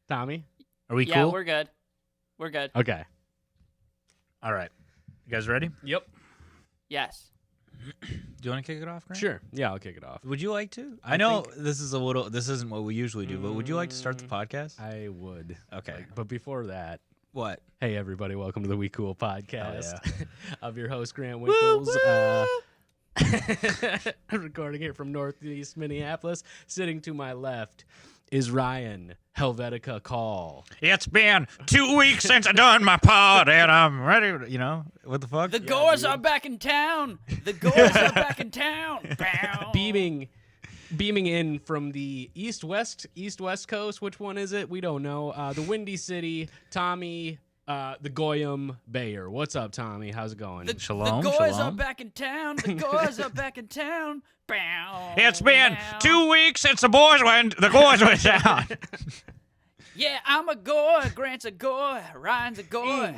Tommy? Are we cool? Yeah, we're good. We're good. Okay. All right. You guys ready? Yep. Yes. Do you want to kick it off, Grant? Sure. Yeah, I'll kick it off. Would you like to? I know this isn't what we usually do, but would you like to start the podcast? I would. Okay. But before that, What? hey, everybody. Welcome to the We Cool podcast. Oh, I'm your host, Grant Winkles. I'm recording here from Northeast Minneapolis. Sitting to my left is Ryan Helvetica Call. It's been 2 weeks since I done my part, and I'm ready. What the fuck? The Gores are back in town. The Gores are back in town. Bow. Beaming in from the east-west coast. Which one is it? We don't know. The Windy City, Tommy, the Goyam Bayer. What's up, Tommy? How's it going? Shalom, The Gores shalom. are back in town. The Gores are back in town. Bow. It's been Bow. 2 weeks since the boys went down. Yeah, I'm a Gore. Grant's a Gore. Ryan's a Gore.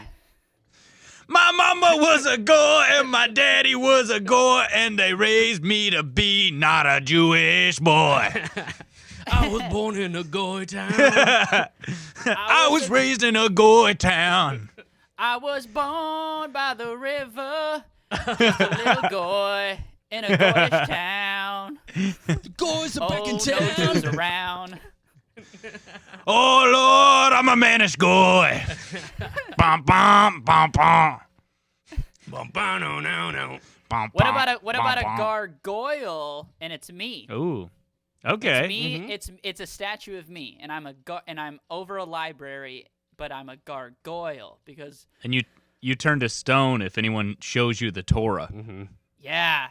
My mama was a Gore and my daddy was a Gore, and they raised me to be not a Jewish boy. I was born in a Goy town. I was raised in a Gore town. I was born by the river. Just a little Goy in a Goyish town. Gores are back in Oh, town. no Jews around. Oh Lord, I'm a manish Goy. Bum bum bum bum. Bum, bum, no, no, no. Bum, What bum, about a bum. gargoyle? And it's me. Ooh. Okay. It's me. It's a statue of me, and I'm over a library, but I'm a gargoyle because And you turn to stone if anyone shows you the Torah. yeah.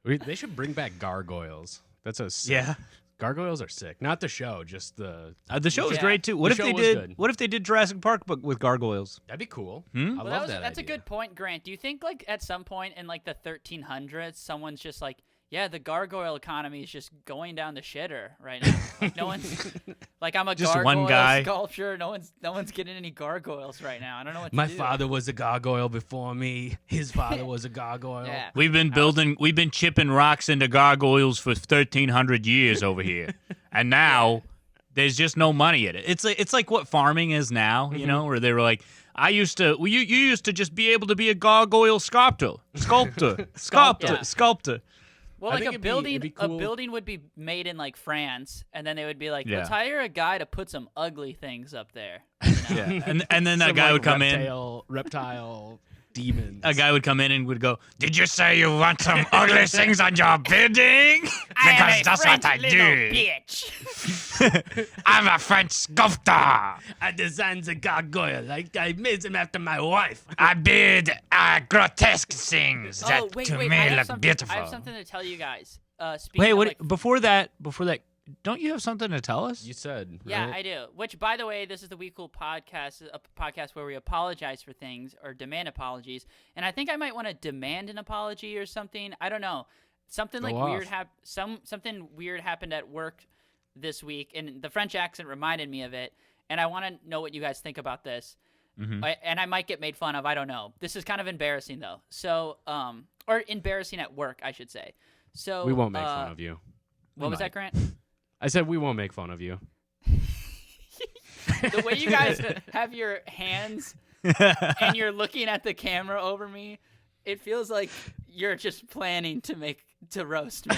They should bring back gargoyles. That's a sick. Yeah. Gargoyles are sick. Not the show, just the. The show was Yeah. great too. What The if show they was did? good. What if they did Jurassic Park but with gargoyles? That'd be cool. Hmm? I Well, love that's a idea. good point, Grant. Do you think like at some point in like the 1300s, someone's just like, yeah, the gargoyle economy is just going down the shitter right now. Like, no one's like I'm a Just gargoyle one guy. sculpture. No one's getting any gargoyles right now. I don't know what My to do. father was a gargoyle before me. His father was a gargoyle. Yeah. We've been chipping rocks into gargoyles for 1,300 years over here, and now there's just no money in it. It's like what farming is now, you know, where they were like, you used to just be able to be a gargoyle sculptor. Well, I like think a it'd be building, cool. a building would be made in like France, and then they would be like, Yeah. let's hire a guy to put some ugly things up there. You know? Yeah, and then that Some, guy like, would come in. reptile demons. A guy would come in and would go, "Did you say you want some ugly things on your building? Because that's what I do. Bitch. I'm a French sculptor. I designed the gargoyle. I made him after my wife. I build grotesque things that Oh wait, to wait! me I have look something. beautiful." I have something to tell you guys. Speaking Wait, of, what? like, Before that, don't you have something to tell us? You said, yeah, right? I do. Which, by the way, this is the We Cool podcast, a podcast where we apologize for things or demand apologies. And I think I might want to demand an apology or something. I don't know. Something like Go weird off. something weird happened at work this week, and the French accent reminded me of it. And I want to know what you guys think about this. And I might get made fun of. I don't know. This is kind of embarrassing though. So, or embarrassing at work, I should say. So We won't make fun of you. What was that, Grant? I said we won't make fun of you. The way you guys have your hands and you're looking at the camera over me, it feels like you're just planning to roast me.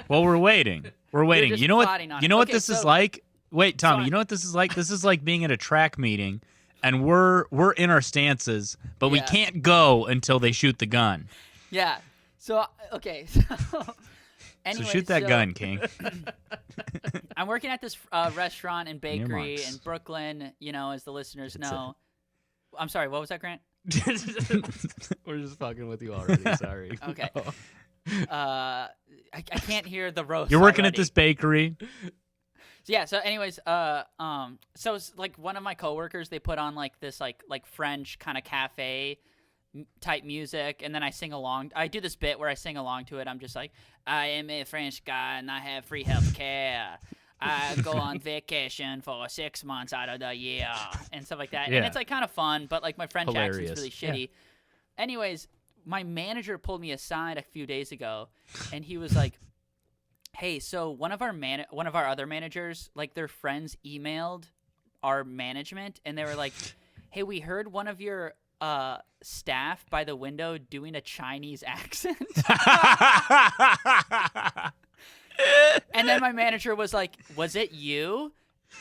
Well, we're waiting. We're waiting. just You know what? plotting on You it. know what Okay, this is so- like? Wait, Tommy. I- You know what this is like? This is like being at a track meeting, and we're in our stances, but we Yeah. can't go until they shoot the gun. Yeah. So okay. Anyway, So shoot that gun, King. I'm working at this restaurant and bakery Earmarks. in Brooklyn. You know, as the listeners know. I'm sorry. What was that, Grant? We're just fucking with you already. Sorry. Okay. I can't hear the roast. You're working at already. this bakery. Yeah. So, anyways, so it's like one of my coworkers. They put on like this like French kind of cafe type music, and then I sing along. I do this bit where I sing along to it. I'm just like, I am a French guy, and I have free health care. I go on vacation for 6 months out of the year and stuff like that. Yeah. And it's like kind of fun, but like my French accent's Hilarious. really shitty. Anyways, my manager pulled me aside a few days ago, and he was like, hey, so one of our other managers, like their friends emailed our management, and they were like, hey, we heard one of your staff by the window doing a Chinese accent. And then my manager was like, was it you?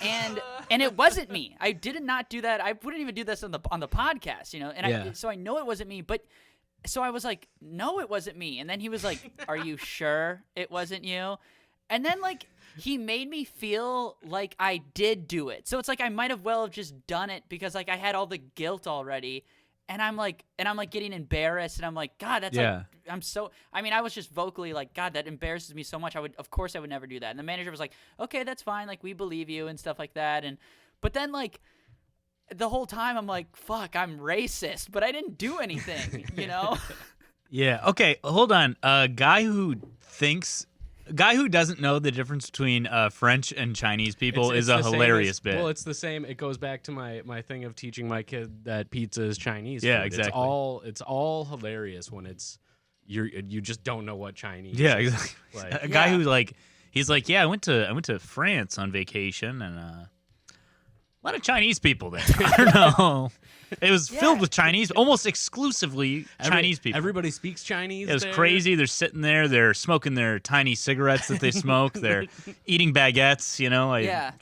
And it wasn't me. I did not do that. I wouldn't even do this on the podcast, you know. And so I know it wasn't me, but so I was like, no, it wasn't me. And then he was like, are you sure it wasn't you? And then like he made me feel like I did do it. So it's like I might have well have just done it because like I had all the guilt already. And I'm like getting embarrassed, and I'm like, God, that's like, I was just vocally like, God, that embarrasses me so much. Of course I would never do that. And the manager was like, okay, that's fine. Like, we believe you and stuff like that. But then like the whole time I'm like, fuck, I'm racist, but I didn't do anything, you know? Yeah. Okay. Hold on. A guy who doesn't know the difference between French and Chinese people is a hilarious bit. Well, it's the same. It goes back to my thing of teaching my kid that pizza is Chinese. Yeah, food. exactly. It's all hilarious when you just don't know what Chinese. Yeah, is. exactly. Like, a guy who like he's like, yeah, I went to France on vacation and a lot of Chinese people there. I don't know. It was filled with Chinese, almost exclusively Chinese people. Everybody speaks Chinese. It was there. crazy. They're sitting there. They're smoking their tiny cigarettes that they smoke. They're eating baguettes. You know, I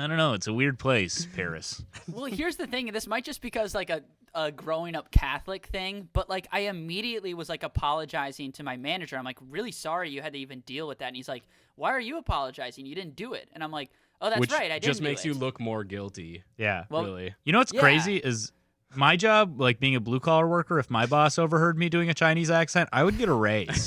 don't know. It's a weird place, Paris. Well, here's the thing. This might just because like a growing up Catholic thing, but like I immediately was like apologizing to my manager. I'm like, really sorry you had to even deal with that. And he's like, why are you apologizing? You didn't do it. And I'm like, oh, that's right. I didn't. Just do makes it. you look more guilty. Yeah. Well, really. You know what's crazy is my job, like being a blue collar worker. If my boss overheard me doing a Chinese accent, I would get a raise.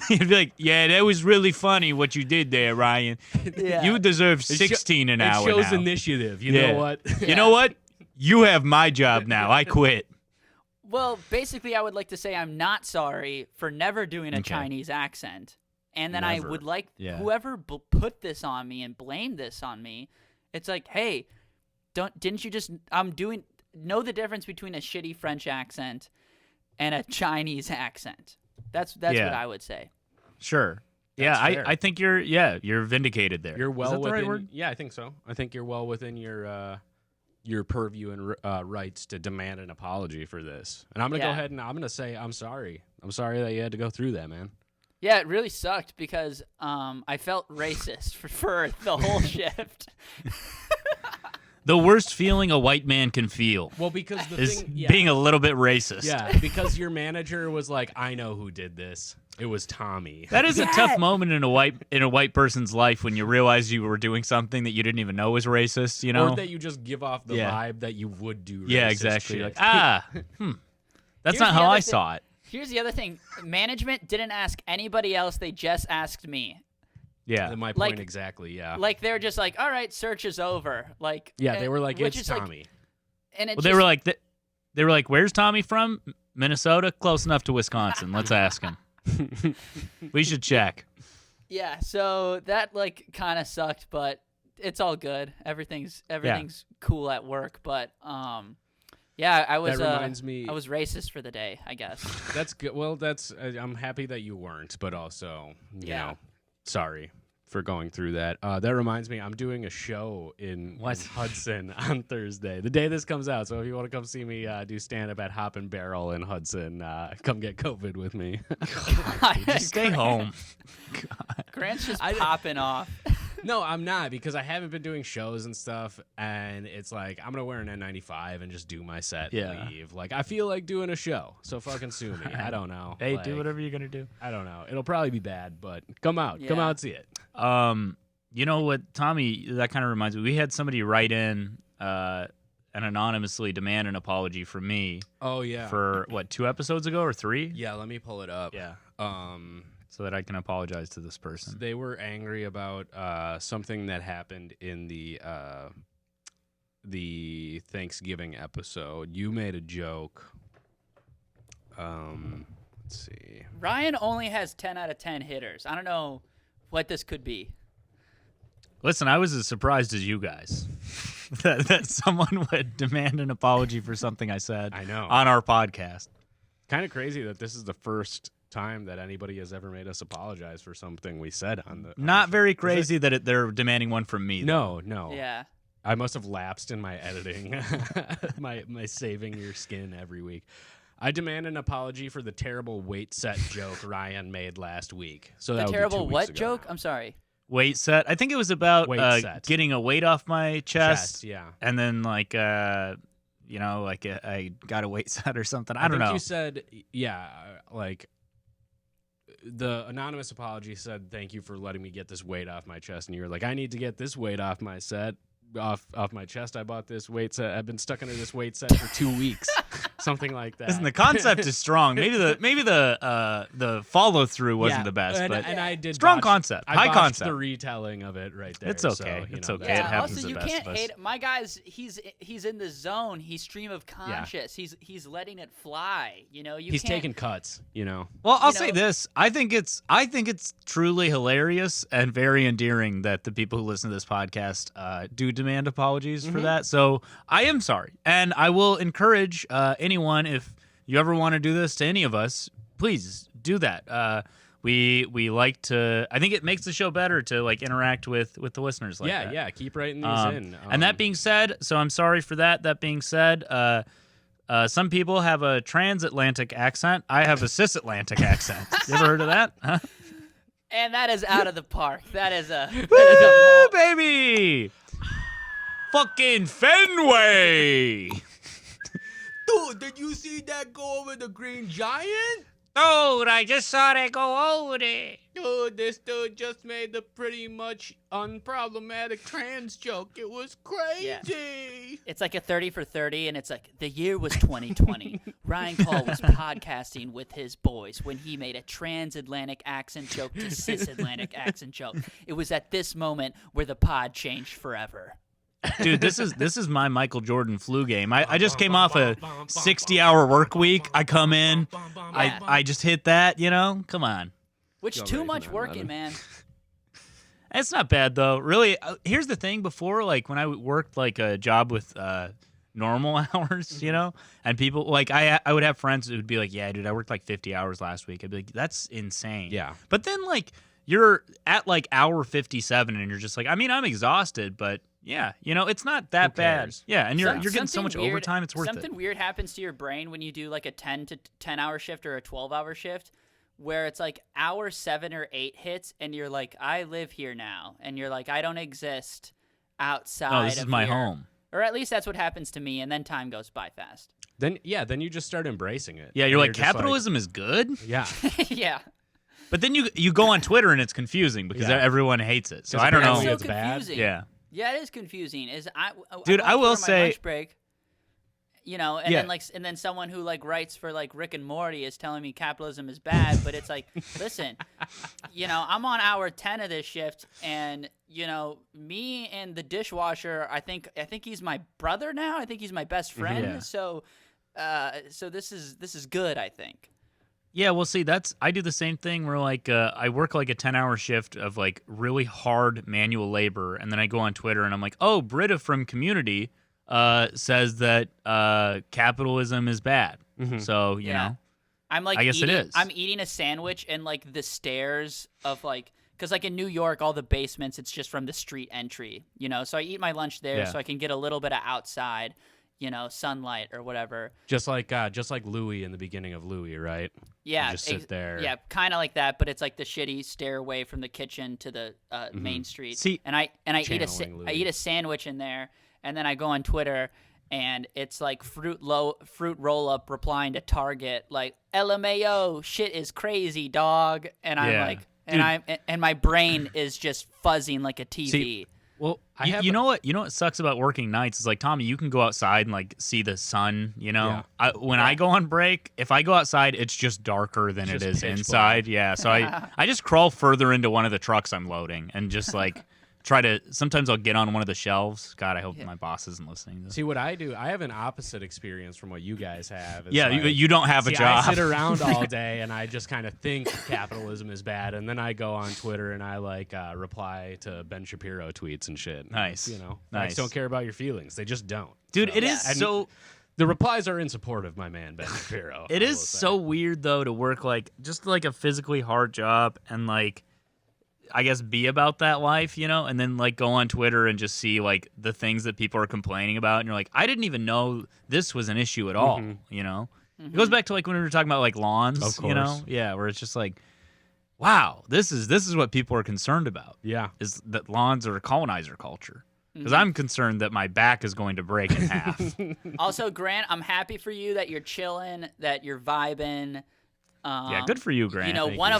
He'd be like, "Yeah, that was really funny what you did there, Ryan. Yeah. You deserve 16 an hour." It shows now. initiative. You know what? You know what? You have my job now. I quit. Well, basically, I would like to say I'm not sorry for never doing a Okay. Chinese accent. And then I Never. would like Yeah. whoever put this on me and blamed this on me. It's like, hey, didn't you just know the difference between a shitty French accent and a Chinese accent? That's what I would say. Sure. That's Yeah, fair. I think you're vindicated there. You're Is well that the within. right word? Yeah, I think so. I think you're well within your purview and rights to demand an apology for this. And I'm gonna go ahead and I'm gonna say I'm sorry. I'm sorry that you had to go through that, man. Yeah, it really sucked because I felt racist for the whole shift. The worst feeling a white man can feel Well, because the is thing, being a little bit racist. yeah, because your manager was like, I know who did this. It was Tommy. That is a tough moment in a white person's life when you realize you were doing something that you didn't even know was racist. You know, Or that you just give off the vibe that you would do. yeah, racist exactly. shit. Like that's Here's not the how other I thing. saw it. Here's the other thing. Management didn't ask anybody else. They just asked me. Yeah, My point Like- exactly. Yeah. Like, they're just like, all right, search is over. Like, Yeah, they were like, which it's is, like- Tommy. and it well, just, they were like, where's Tommy from? Minnesota, close enough to Wisconsin. Let's ask him. We should check. yeah, so that, like, kind of sucked, but it's all good. Everything's cool at work, but, yeah, I was, That reminds me. I was racist for the day, I guess. That's good. Well, I'm happy that you weren't, but also, you know, sorry for going through that. That reminds me, I'm doing a show in Hudson on Thursday, the day this comes out. So if you want to come see me do stand up at Hop and Barrel in Hudson, come get COVID with me. Just stay home. Grant's just popping off. No, I'm not, because I haven't been doing shows and stuff, and it's like I'm gonna wear an N95 and just do my set and leave. Like, I feel like doing a show, so fucking sue me. I don't know. Hey, like, do whatever you're gonna do. I don't know. It'll probably be bad, but come out, see it. You know what, Tommy? That kind of reminds me. We had somebody write in and anonymously demand an apology from me. Oh yeah. For what, 2 episodes ago or 3? Yeah, let me pull it up. Yeah. So that I can apologize to this person. They were angry about something that happened in the Thanksgiving episode. You made a joke. Let's see. Ryan only has 10 out of 10 hitters. I don't know what this could be. Listen, I was as surprised as you guys that someone would demand an apology for something I said I know. on our podcast. Kind of crazy that this is the first time that anybody has ever made us apologize for something we said on the. Not very crazy that they're demanding one from me. No. Yeah. I must have lapsed in my editing, my saving your skin every week. I demand an apology for the terrible weight set joke Ryan made last week. So The that would be terrible 2 weeks what ago joke? now. I'm sorry. Weight set. I think it was about getting a weight off my chest. Yeah. And then like I got a weight set or something. I don't know. You said, like the anonymous apology said, "Thank you for letting me get this weight off my chest." And you were like, "I need to get this weight off my off my chest. I bought this weight set. I've been stuck under this weight set for 2 weeks." Something like that. Listen, the concept is strong. Maybe the follow through wasn't the best, but I did strong concept, high concept. The retelling of it right there. It's okay. It's okay. Yeah, It happens also to the you best can't of us. hate my guy's. He's in the zone. He's stream of conscious. He's letting it fly. You know, He's can't, taking cuts. You know. Well, I'll say this. I think it's truly hilarious and very endearing that the people who listen to this podcast do demand apologies for that. So I am sorry, and I will encourage anyone, if you ever want to do this to any of us, please do that. We like to. I think it makes the show better to like interact with the listeners. Like that. Yeah. Keep writing these in. And that being said, so I'm sorry for that. That being said, some people have a transatlantic accent. I have a cisatlantic accent. You ever heard of that? Huh? And that is out of the park. That is a. Woo, baby! Fucking Fenway! Dude, did you see that go over the Green Giant? Dude, I just saw that go over there. Dude, this dude just made the pretty much unproblematic trans joke. It was crazy. Yeah. It's like a 30 for 30, and it's like the year was 2020. Ryan Cole was podcasting with his boys when he made a transatlantic accent joke to cisatlantic accent joke. It was at this moment where the pod changed forever. Dude, this is my Michael Jordan flu game. I just came off a 60-hour work week. I come in, I just hit that, you know? Come on. Which too much working, man. It's not bad, though. Really, here's the thing. Before, like, when I worked, like, a job with normal hours, you know? And people, like, I would have friends who would be like, yeah, dude, I worked, like, 50 hours last week. I'd be like, that's insane. Yeah. But then, like, you're at, like, hour 57, and you're just like, I mean, I'm exhausted, but... Yeah, you know, it's not that bad. Yeah, and you're getting so much overtime, it's worth it. Something weird happens to your brain when you do like a 10 to 10-hour shift or a 12-hour shift where it's like hour 7 or 8 hits and you're like, I live here now. And you're like, I don't exist outside No, this is my home. Or at least that's what happens to me, and then time goes by fast. Then you just start embracing it. Yeah, you're like, capitalism is good? Yeah. Yeah. But then you go on Twitter and it's confusing because everyone hates it. So I don't know. It's It's bad. confusing. Yeah. Yeah, it is confusing. Dude, I will my say, lunch break, you know, and then someone who like writes for like Rick and Morty is telling me capitalism is bad, but it's like, listen, you know, I'm on hour 10 of this shift, and you know, me and the dishwasher, I think he's my brother now. I think he's my best friend. Yeah. So this is good, I think. yeah, well, see, I do the same thing where, like, I work, like, a 10-hour shift of, like, really hard manual labor, and then I go on Twitter, and I'm like, oh, Britta from Community says that capitalism is bad. Mm-hmm. So, you know, I'm like, I guess it is. I'm eating a sandwich, and, like, the stairs of, like, because, like, in New York, all the basements, it's just from the street entry, you know? So I eat my lunch there so I can get a little bit of outside, you know, sunlight or whatever. Just like Louis in the beginning of Louis, right? Yeah, you just sit there. Yeah, kind of like that, but it's like the shitty stairway from the kitchen to the main street. See, and I eat Louis. I eat a sandwich in there, and then I go on Twitter, and it's like fruit roll up replying to Target like LMAO, shit is crazy, dog, and I'm like, and my brain is just fuzzing like a TV. See, well, you know what sucks about working nights is like, Tommy, you can go outside and like see the sun, you know. Yeah. I go on break, if I go outside, it's just darker than it is inside. Yeah, so I just crawl further into one of the trucks I'm loading and just like sometimes I'll get on one of the shelves. God, I hope my boss isn't listening to this. See what I do? I have an opposite experience from what you guys have. It's yeah, like, you don't have a job. I sit around all day and I just kind of think capitalism is bad, and then I go on Twitter and I like reply to Ben Shapiro tweets and shit. Nice. You know, nice. I just don't care about your feelings. They just don't. Dude, so. it is so. The replies are in support of my man Ben Shapiro. It is so weird though to work like just like a physically hard job and like I guess be about that life, you know, and then like go on Twitter and just see like the things that people are complaining about, and you're like, I didn't even know this was an issue at all, you know. It goes back to like when we were talking about like lawns, you know, where it's just like, wow, this is what people are concerned about. Yeah, is that lawns are a colonizer culture. Because I'm concerned that my back is going to break in half. Also, Grant, I'm happy for you that you're chilling, that you're vibing. Yeah, good for you, Grant. You know, Thank one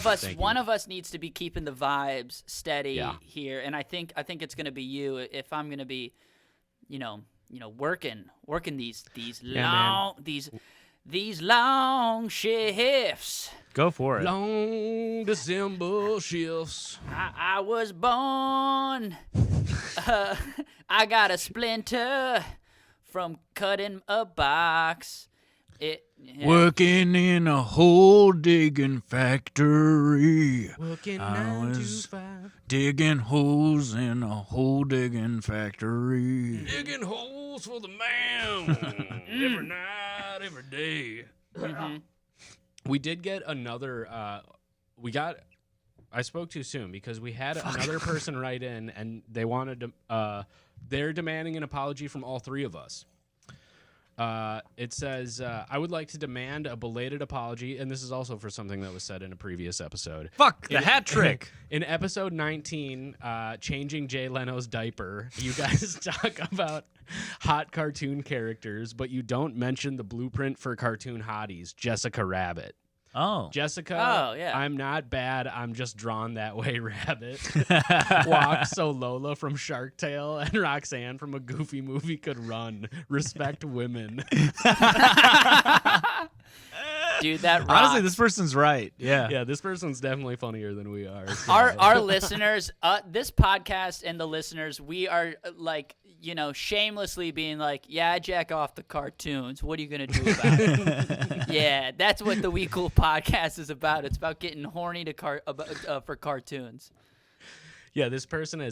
you. of us needs to be keeping the vibes steady here, and I think it's gonna be you. If I'm gonna be, you know, working these long shifts. Go for it. Long December shifts. I was born. I got a splinter from cutting a box. Working in a hole digging factory. Working I 9 to was 5. digging holes in a hole digging factory. Digging holes for the man. Every night, every day. We did get another. I spoke too soon because we had another person write in, and they wanted to. They're demanding an apology from all three of us. It says, I would like to demand a belated apology, and this is also for something that was said in a previous episode. Fuck, the hat trick. In episode 19, changing Jay Leno's diaper, you guys talk about hot cartoon characters, but you don't mention the blueprint for cartoon hotties, Jessica Rabbit. Oh. Jessica, yeah. I'm not bad, I'm just drawn that way, Rabbit. Walk so Lola from Shark Tale and Roxanne from a Goofy Movie could run. Respect women. Dude, that rocks. Honestly, this person's right. Yeah. Yeah, this person's definitely funnier than we are. So. Our listeners, this podcast and the listeners, we are like, you know, shamelessly being like, yeah, I jack off the cartoons. What are you gonna do about it? Yeah, that's what the We Cool podcast is about. It's about getting horny for cartoons. Yeah, this person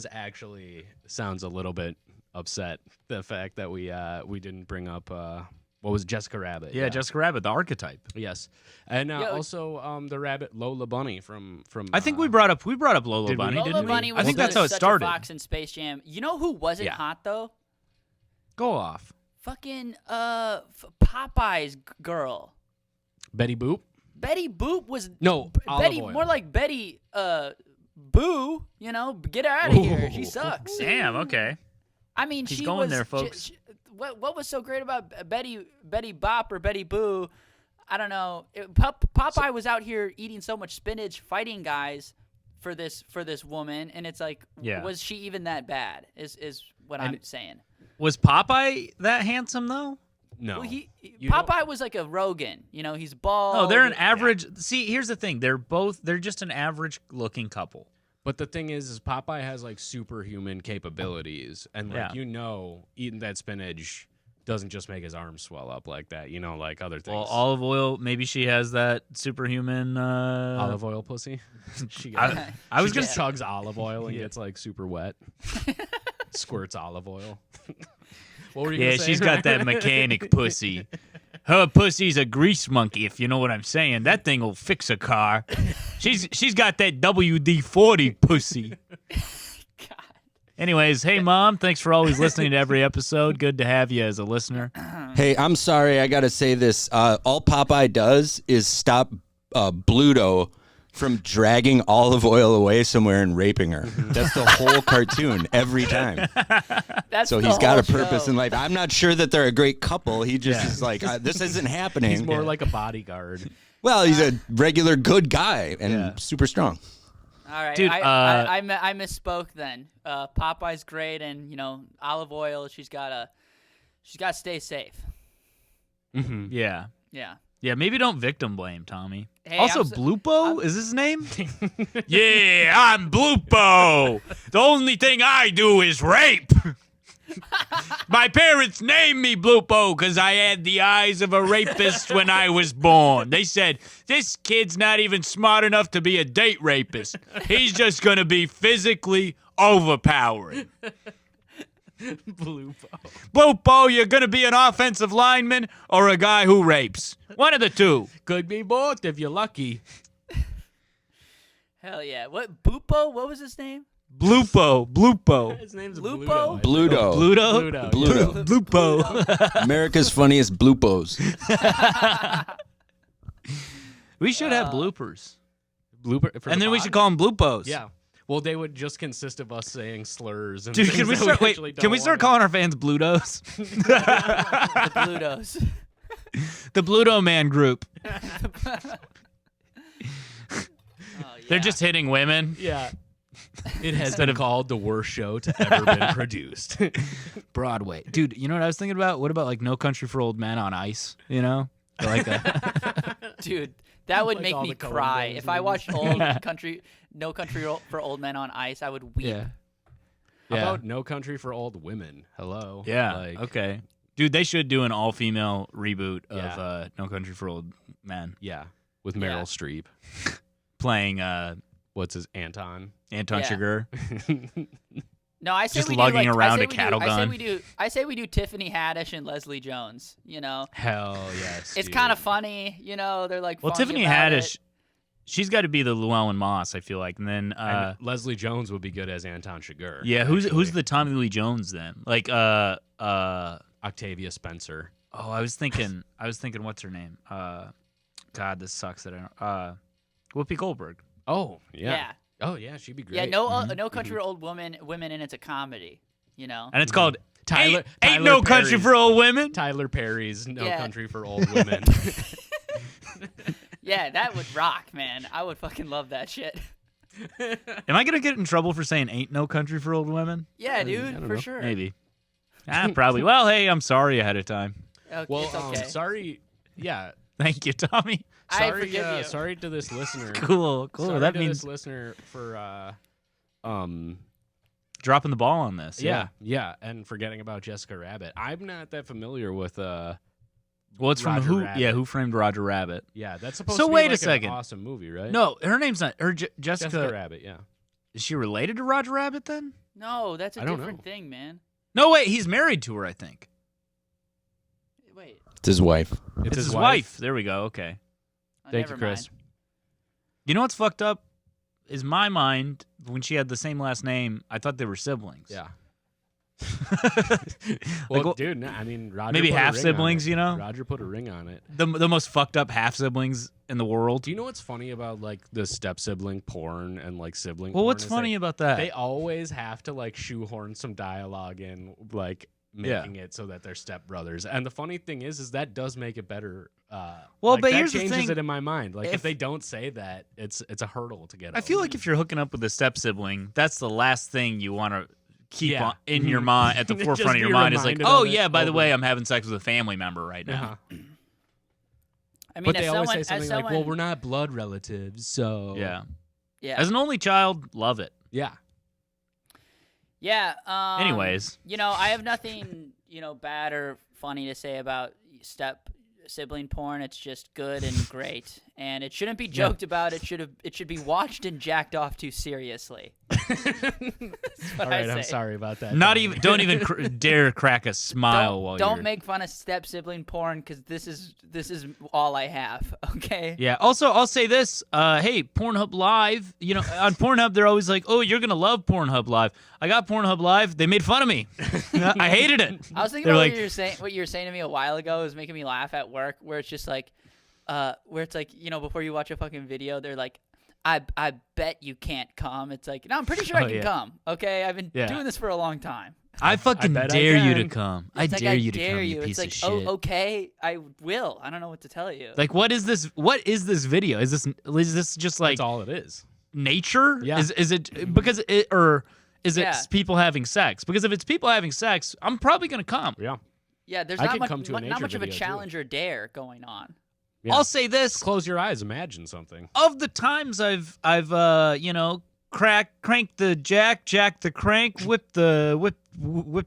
sounds a little bit upset the fact that we didn't bring up what was Jessica Rabbit? Yeah, Jessica Rabbit, the archetype. Yes, and also the rabbit Lola Bunny from. I think we brought up Lola did we? Bunny, Lola didn't we? Bunny was I think that's how it such started. a fox in Space Jam. You know who wasn't hot though? Go off. Fucking Popeye's girl. Betty Boop. Betty Boop was Olive Oil. more like Betty Boo. You know, get her out of here. She sucks. Damn. Okay. I mean, She's she going was there, folks. What was so great about Betty Bop or Betty Boo? I don't know. Popeye was out here eating so much spinach, fighting guys for this woman, and it's like, was she even that bad? Is what I'm saying. Was Popeye that handsome though? No. Well, Popeye was like a Rogan. You know, he's bald. No, they're an average. See, here's the thing. They're just an average looking couple. But the thing is Popeye has like superhuman capabilities, and like eating that spinach doesn't just make his arms swell up like that. You know, like other things. Well, olive oil. Maybe she has that superhuman olive oil pussy. I was gonna chugs olive oil and gets like super wet. Squirts olive oil. What were you gonna say? She's got that mechanic pussy. Her pussy's a grease monkey, if you know what I'm saying. That thing will fix a car. She's got that WD-40 pussy. God. Anyways, hey, Mom, thanks for always listening to every episode. Good to have you as a listener. Hey, I'm sorry. I got to say this. All Popeye does is stop Bluto from dragging olive oil away somewhere and raping her. That's the whole cartoon every time. So he's got a purpose in life. I'm not sure that they're a great couple. He just is like, this isn't happening. He's more like a bodyguard. Well, he's a regular good guy and super strong. All right, dude. I misspoke then. Popeye's great, and you know, olive oil. She's got to stay safe. Mm-hmm. Yeah. Yeah. Yeah, maybe don't victim blame, Tommy. Hey, also, Bloopo is his name? Yeah, I'm Bloopo. The only thing I do is rape. My parents named me Bloopo because I had the eyes of a rapist when I was born. They said, this kid's not even smart enough to be a date rapist. He's just going to be physically overpowering. Bloopo, you're going to be an offensive lineman or a guy who rapes. One of the two. Could be both if you're lucky. Hell yeah. What, Boopo? What was his name? Bloopo. His name's Lupo? Bluto. Bluto. Bluto. Bloopo. America's funniest bloopos. We should have bloopers. Blooper. For And the then we pod? should call them bloopos. Yeah. Well, they would just consist of us saying slurs. And Dude, things can we that start? actually Wait, can we don't start wanna- calling our fans Blutos? The Blutos. The Bluto Man group. Oh, They're yeah. just hitting women. Yeah. It has been called the worst show to ever been produced. Broadway, dude. You know what I was thinking about? What about like No Country for Old Men on Ice? You know, I like that. Dude, that would Like make all me the Coen cry. Brothers If I movies. watched No Country for Old Men on Ice, I would weep. yeah. How Yeah. about No Country for Old Women? Hello. Yeah. Like, Okay. Dude, they should do an all-female reboot of Yeah. No Country for Old Men, Yeah. With Yeah. Meryl Streep. playing What's his Anton? Anton Yeah. Chigurh. No, I say Just we lugging do, like, around I say a cattle I gun. say we do Tiffany Haddish and Leslie Jones. You know, Hell yes. it's dude. kind of funny. You know, they're like. Well, funny Tiffany about Haddish, it. she's got to be the Llewellyn Moss. I feel like, and then And Leslie Jones would be good as Anton Chigurh. yeah, who's actually. the Tommy Lee Jones then? Like Octavia Spencer? oh, I was thinking, what's her name? God, this sucks that I don't. Whoopi Goldberg. Oh yeah. Yeah. Oh yeah, she'd be great. Yeah. No Country for Old Women, and it's a comedy. You know. And it's called Tyler. Ain't Tyler No Country Perry's- for Old Women. Tyler Perry's No Yeah. Country for Old Women. Yeah, that would rock, man. I would fucking love that shit. Am I gonna get in trouble for saying "Ain't No Country for Old Women"? Yeah, I dude, don't for know. sure. Maybe. Probably. Well, hey, I'm sorry ahead of time. Okay, Well, it's okay. sorry. Yeah. Thank you, Tommy. I Sorry, forgive you. sorry to this listener. Cool. Sorry That to means this listener for dropping the ball on this. yeah, and forgetting about Jessica Rabbit. I'm not that familiar with Well, it's from Roger who? Rabbit. Yeah, Who Framed Roger Rabbit? yeah, that's supposed So to be wait a like second. an awesome movie, right? No, her name's not. Jessica. Jessica Rabbit, yeah. Is she related to Roger Rabbit then? No, that's a I don't different know. thing, man. No, wait. He's married to her, I think. Wait. It's his wife. It's his wife. There we go. Okay. Thank never you, Chris. mind. You know what's fucked up? Is my mind when she had the same last name, I thought they were siblings. Yeah. Like, Well, dude, no, I mean, Roger maybe put a half ring siblings, on it. you know? Roger put a ring on it. the most fucked up half siblings in the world. Do you know what's funny about like the step sibling porn and like sibling? Well, porn what's is funny that about that? They always have to like shoehorn some dialogue in, like making it so that they're stepbrothers. And the funny thing is that does make it better. Well, like, but that here's the changes thing. it in my mind. Like if If- they don't say that, it's a hurdle to get. I feel over. like if you're hooking up with a step sibling, that's the last thing you want to keep Yeah. on, in your mind, at the Just forefront of your be mind. Is like, reminded oh of it yeah, by the over- way, I'm having sex with a family member right now. Uh-huh. I mean, But as they always someone, say as something like, someone, "Well, we're not blood relatives, so Yeah. yeah, As an only child, love it. yeah." yeah. Anyways. you know, I have nothing, bad or funny to say about step sibling porn. It's just good and great, and it shouldn't be joked about. It should be watched and jacked off to seriously. All right, I'm sorry about that. Not Tommy. even. Don't even dare crack a smile while Don't you're. make fun of step sibling porn because this is all I have. Okay. Yeah. Also, I'll say this. Hey, Pornhub Live. On Pornhub, they're always like, "Oh, you're gonna love Pornhub Live." I got Pornhub Live. They made fun of me. I hated it. I was thinking They're about like- what you were saying to me a while ago. It was making me laugh at work, where it's just like, before you watch a fucking video, they're like, I bet you can't come. It's like, no, I'm pretty sure I Oh, can yeah. come. Okay, I've been Yeah. doing this for a long time. I fucking bet I dare you to can. come. It's like, dare you to dare come, you. you piece It's like, of shit. oh, okay, I will. I don't know what to tell you. Like, what is this? What is this video? Is this just like That's all it is. nature? Yeah. Is it because it or is it Yeah. people having sex? Because if it's people having sex, I'm probably gonna come. Yeah. yeah, there's I not could much, come to a not nature much of a video, too. challenge or dare going on. Yeah. I'll say this: Close your eyes. Imagine something. of the times I've cranked the jack the crank, whipped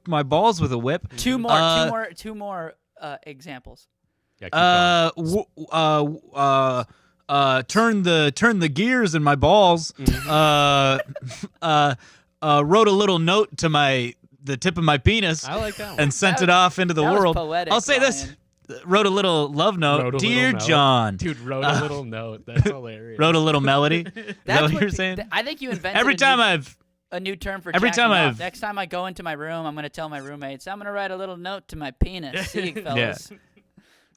my balls with a whip. Two more examples. Yeah, keep going. Turn the gears in my balls. Mm-hmm. Wrote a little note to my the tip of my penis I like that one. and sent it off into the that was world. poetic, I'll say this. Wrote a little love note. Wrote a Dear little note. John. Dude, wrote a little note. That's hilarious. Wrote a little melody. Is that what you're saying? I think you invented Every time a new term for every jacking time off. I've- Next time I go into my room, I'm going to tell my roommates, I'm going to write a little note to my penis. See, fellas.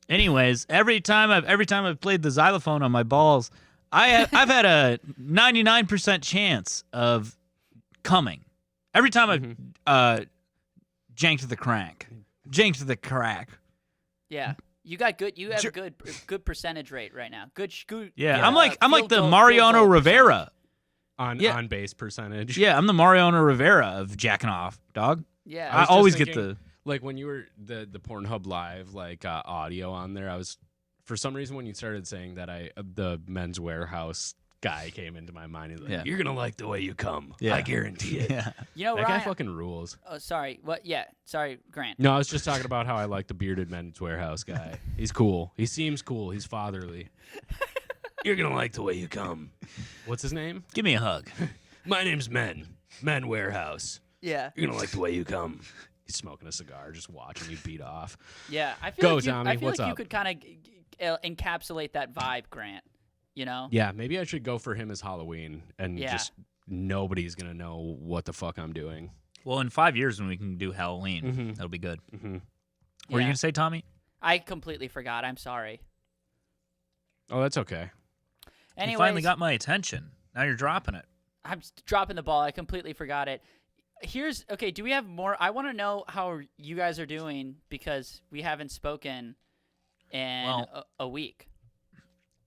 Anyways, every time I've played the xylophone on my balls, I've had a 99% chance of coming. Every time I've janked the crack. Yeah. You got good. You have a good percentage rate right now. Good. Yeah, I'm like field the goal- Mariano field goal Rivera. on base percentage. Yeah, I'm the Mariano Rivera of jacking off, dog. Yeah. I just always get thinking- the Like when you were the Pornhub Live audio on there, I was for some reason when you started saying that the Men's Warehouse guy came into my mind. He's like, "You're gonna like the way you come. Yeah. I guarantee it." yeah. You know, That Ryan. guy fucking rules. Oh, sorry. What? Yeah. Sorry, Grant. No, I was just talking about how I like the bearded Men's Warehouse guy. He's cool. He seems cool. He's fatherly. You're gonna like the way you come. What's his name? Give me a hug. My name's Men Warehouse. Yeah. You're gonna like the way you come. He's smoking a cigar, just watching you beat off. Yeah. I feel Go, like you, Tommy, I feel what's like you up? could kind of encapsulate that vibe, Grant. You know? Yeah, maybe I should go for him as Halloween, and Yeah. just nobody's gonna know what the fuck I'm doing. Well, in 5 years when we can do Halloween, that'll be good. Mm-hmm. What were you gonna say, Tommy? I completely forgot. I'm sorry. Oh, that's okay. Anyways, You finally got my attention. Now you're dropping it. I'm dropping the ball. I completely forgot it. Okay, do we have more? I want to know how you guys are doing because we haven't spoken in a week.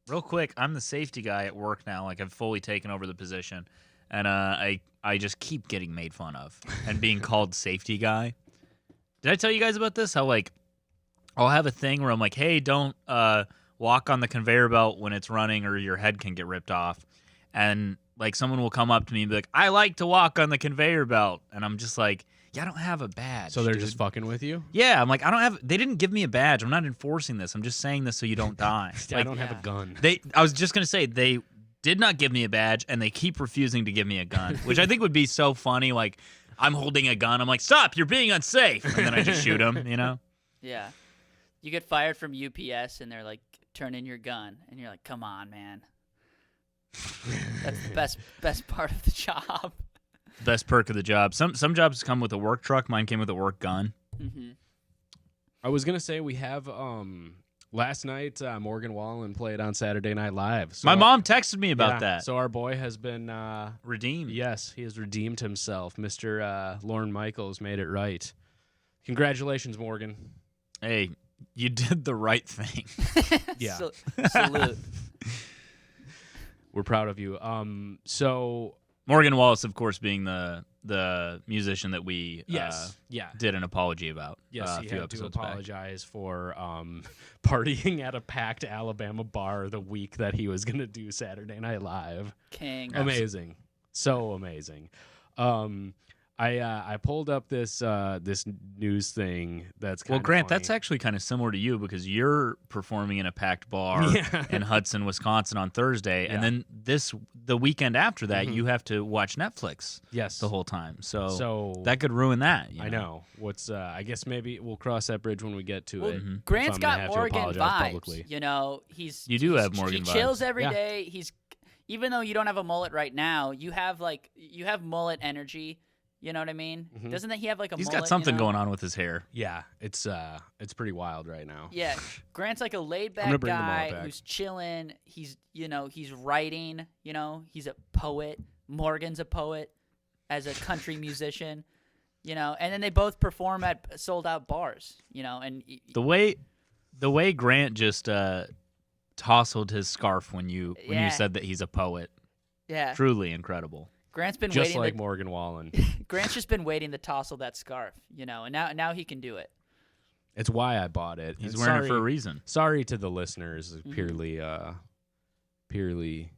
Real quick, I'm the safety guy at work now. Like I've fully taken over the position, and I just keep getting made fun of and being called safety guy. Did I tell you guys about this? How like I'll have a thing where I'm like, hey, don't walk on the conveyor belt when it's running, or your head can get ripped off, and like someone will come up to me and be like, I like to walk on the conveyor belt, and I'm just like, yeah, I don't have a badge. So they're dude. just fucking with you? Yeah, I'm like, I don't have. They didn't give me a badge. I'm not enforcing this. I'm just saying this so you don't die. I Like, don't have a gun. I was just gonna say they did not give me a badge, and they keep refusing to give me a gun, which I think would be so funny. Like, I'm holding a gun. I'm like, stop! You're being unsafe, and then I just shoot them. You know? Yeah. You get fired from UPS, and they're like, turn in your gun, and you're like, come on, man. That's the best part of the job. Best perk of the job. Some jobs come with a work truck. Mine came with a work gun. Mm-hmm. I was gonna say we have last night Morgan Wallen played on Saturday Night Live. So My mom texted me about yeah, that. So our boy has been Redeemed. Yes, he has redeemed himself. Mr. Lorne Michaels made it right. Congratulations, Morgan. Hey, you did the right thing. Yeah. Salute. We're proud of you. So Morgan Wallace, of course, being the musician that we yeah. did an apology about. Yes, a he few had to episodes back. apologize for partying at a packed Alabama bar the week that he was going to do Saturday Night Live. King. Amazing. So amazing. I pulled up this this news thing that's kind Well, of Grant, funny. that's actually kind of similar to you because you're performing in a packed bar Yeah. in Hudson, Wisconsin on Thursday, and then the weekend after that, you have to watch Netflix yes the whole time. So that could ruin that. You I know. What's I guess maybe we'll cross that bridge when we get to Well, it. if Grant's I'm gonna got have to Morgan apologize vibes. publicly. You know, You do have Morgan He vibes. chills every Yeah. day. He's even though you don't have a mullet right now, you have mullet energy. You know what I mean? Mhm. Doesn't he have like a He's mullet? got something you know? going on with his hair. Yeah, it's pretty wild right now. Yeah, Grant's like a laid gonna back bring the mullet guy back. who's chilling. He's he's writing. You know, he's a poet. Morgan's a poet as a country musician. You know, and then they both perform at sold out bars. You know, and The way Grant just tousled his scarf when you Yeah. said that he's a poet, yeah, truly incredible. Grant's been Just waiting. like Morgan Wallen. Grant's just been waiting to tousle that scarf. You know, and now he can do it. It's why I bought it. He's And wearing it for a reason. Sorry to the listeners. Mm-hmm. Purely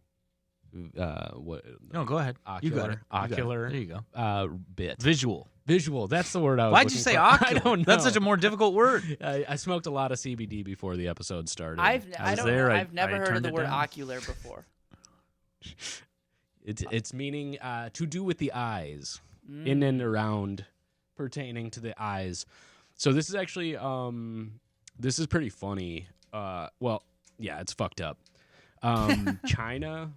what No, go ahead. You got it. Ocular. There you go. Bit. Visual. Visual. That's the word I was Why'd you looking say for. ocular? I don't know. That's such a more difficult word. I smoked a lot of CBD before the episode started. I've never heard of turned the it word down. ocular before. It's meaning to do with the eyes, Mm. in and around pertaining to the eyes. So this is actually this is pretty funny. Well, yeah, it's fucked up. China,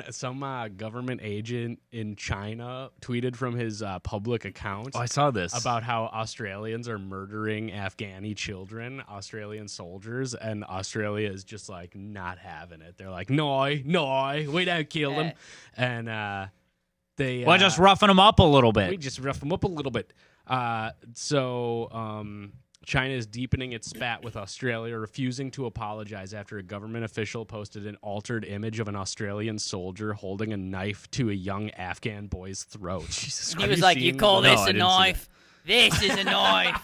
some government agent in China tweeted from his public account. Oh, I saw this about how Australians are murdering Afghani children, Australian soldiers, and Australia is just like not having it. They're like, no, we don't kill them, and we're just roughing them up a little bit. We just rough them up a little bit. So China is deepening its spat with Australia, refusing to apologize after a government official posted an altered image of an Australian soldier holding a knife to a young Afghan boy's throat. Jesus He was like, "You call this a knife? This is a knife."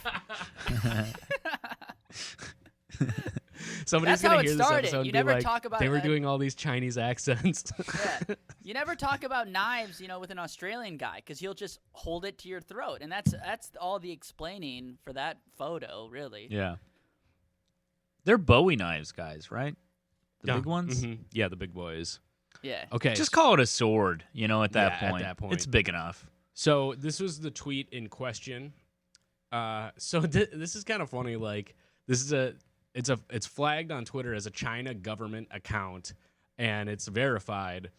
Somebody's That's how gonna it hear this started. episode and You be never like, talk about they were it. doing all these Chinese accents. Yeah. You never talk about knives, with an Australian guy, because he'll just hold it to your throat, and that's all the explaining for that photo, really. Yeah. They're Bowie knives, guys, right? The big ones? Mm-hmm. Yeah, the big boys. Yeah. Okay. Just call it a sword, at that Yeah, point. at that point. It's big enough. So this was the tweet in question. This is kind of funny. Like, this is it's flagged on Twitter as a China government account, and it's verified.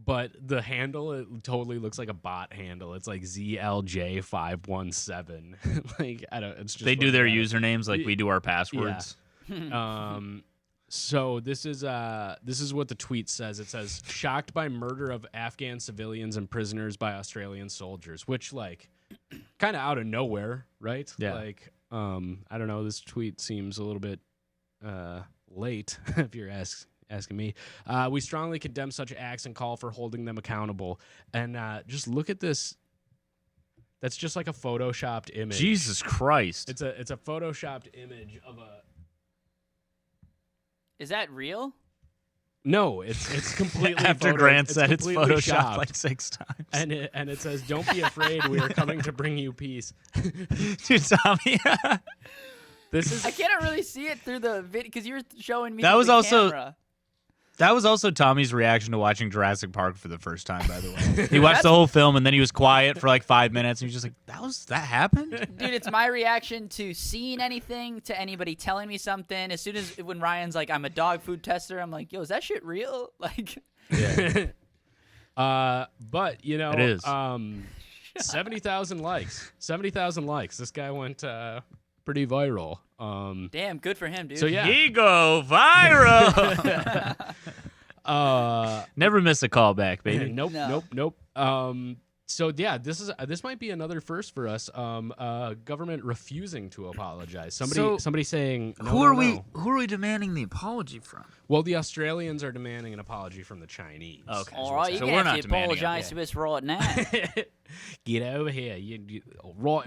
But the handle, it totally looks like a bot handle. It's like ZLJ517. Like, I don't. It's just They do their like that. usernames like we do our passwords. So this is what the tweet says. It says, "Shocked by murder of Afghan civilians and prisoners by Australian soldiers," which, like, kind of out of nowhere, right? Yeah. Like, I don't know. This tweet seems a little bit late, if you're asking me. We strongly condemn such acts and call for holding them accountable. And just look at this. That's just like a photoshopped image. Jesus Christ. It's a photoshopped image of a. Is that real? No, it's completely After photo- Grant said it's completely photoshopped shopped. like 6 times. And it says, "Don't be afraid, we are coming to bring you peace." Dude, Tommy. This is I can't really see it through the video because you're showing me. That through was the also- camera. That was also Tommy's reaction to watching Jurassic Park for the first time, by the way. He watched the whole film, and then he was quiet for like 5 minutes, and he was just like, that happened? Dude, it's my reaction to seeing anything, to anybody telling me something. As soon as when Ryan's like, "I'm a dog food tester," I'm like, "Yo, is that shit real?" Like, but It is. 70,000 likes. 70,000 likes. This guy went pretty viral. damn, good for him, dude. So yeah. He go viral. Never miss a callback, baby. Nope, No. nope. So yeah, this might be another first for us. Government refusing to apologize. Somebody saying, no, Who no, are no. we demanding the apology from? Well, the Australians are demanding an apology from the Chinese. Okay. All right, So you're we're gonna have not to demanding it, apologize to us right now. Get over here. Right,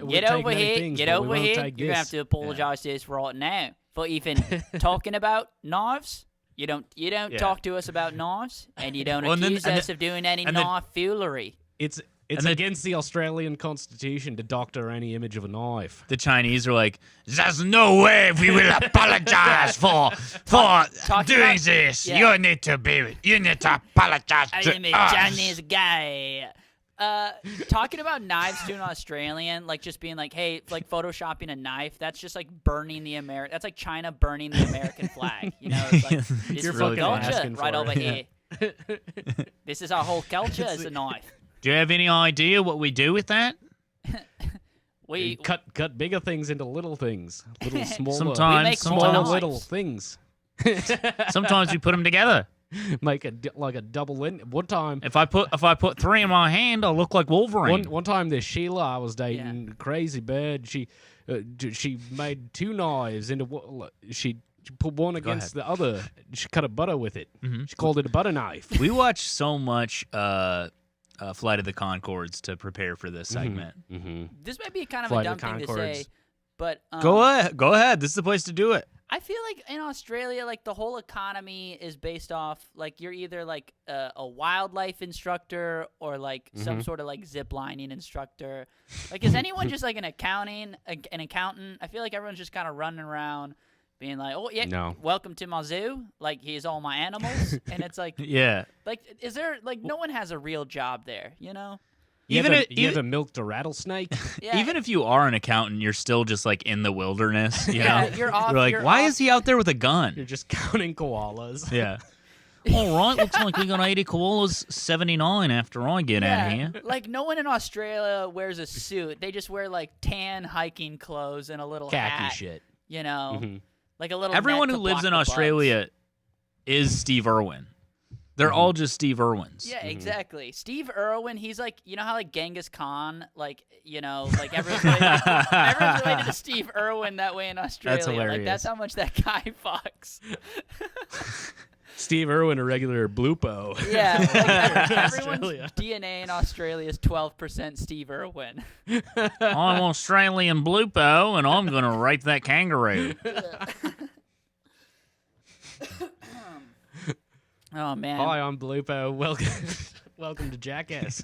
we'll Get take over many here. things, Get but we over won't here. take You're gonna have this. to apologize to us right now for even talking about knives. You don't Yeah. talk to us about knives, and you don't Well, and then- accuse and us then- of doing any and then- knife foolery. It's And then- against the Australian Constitution to doctor any image of a knife. The Chinese are like, "There's no way we will apologize for Talking doing about- this. yeah. You need to apologize I to am a us." Chinese guy. Talking about knives to an Australian, like just being like, "Hey, like photoshopping a knife," that's just like burning the That's like China burning the American flag. It's like, this You're is our fucking culture asking right for over it. here. This is our whole culture as a knife. Do you have any idea what we do with that? We Cut bigger things into little things, little smaller, Sometimes, make smaller knives. little things. sometimes we put them together. Make like a double in. One time, If I put 3 in my hand, I'll look like Wolverine. one time, this Sheila I was dating, crazy bad. She made 2 knives into she put one against the other. She cut a butter with it. Mm-hmm. She called it a butter knife. We watch so much Flight of the Conchords to prepare for this segment. Mm-hmm. this might be kind of Flight a of dumb the thing to say, Conchords. but Go ahead. This is the place to do it. I feel like in Australia, like the whole economy is based off like you're either like a wildlife instructor or like some sort of like zip lining instructor. Like, is anyone just like an accountant? I feel like everyone's just kind of running around being like, "Oh yeah, No. welcome to my zoo. Like, here's all my animals." And it's like, Yeah. is there like no one has a real job there, you know? You haven't milked a rattlesnake? Yeah. Even if you are an accountant, you're still just like in the wilderness. You Yeah, know? you're off. like, you're why off. is he out there with a gun? You're just counting koalas. Yeah. All right, looks like we got 80 koalas, 79 after I get out of here. Like, no one in Australia wears a suit. They just wear, like, tan hiking clothes and a little Khaki hat. shit. You know? Mm-hmm. Like a little Everyone net who to lives block in the bugs. Australia is Steve Irwin. They're all just Steve Irwins. Yeah, exactly. Steve Irwin, he's like, you know how like Genghis Khan, like, you know, like everyone's related to Steve Irwin that way in Australia. That's hilarious. Like, that's how much that guy fucks. Steve Irwin, a regular bloopo. Yeah, like, everyone's Australia. DNA in Australia is 12% Steve Irwin. I'm Australian Blupo, and I'm going to rape that kangaroo. Oh man. Hi, I'm Bloopo. Welcome to Jackass.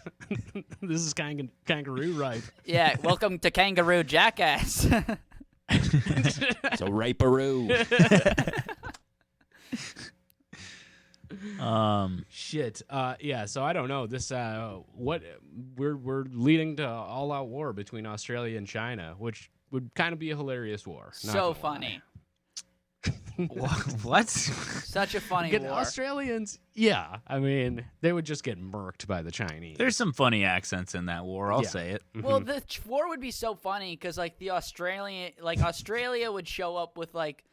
This is kangaroo rape. Yeah, welcome to Kangaroo Jackass. So raperoo. Shit. Yeah. So I don't know this. What we're leading to all-out war between Australia and China, which would kind of be a hilarious war. Not So gonna funny. lie. What? Such a funny Get war. Australians. Yeah. I mean, they would just get murked by the Chinese. There's some funny accents in that war. I'll Yeah. say it. Well, the war would be so funny because like Australia would show up with like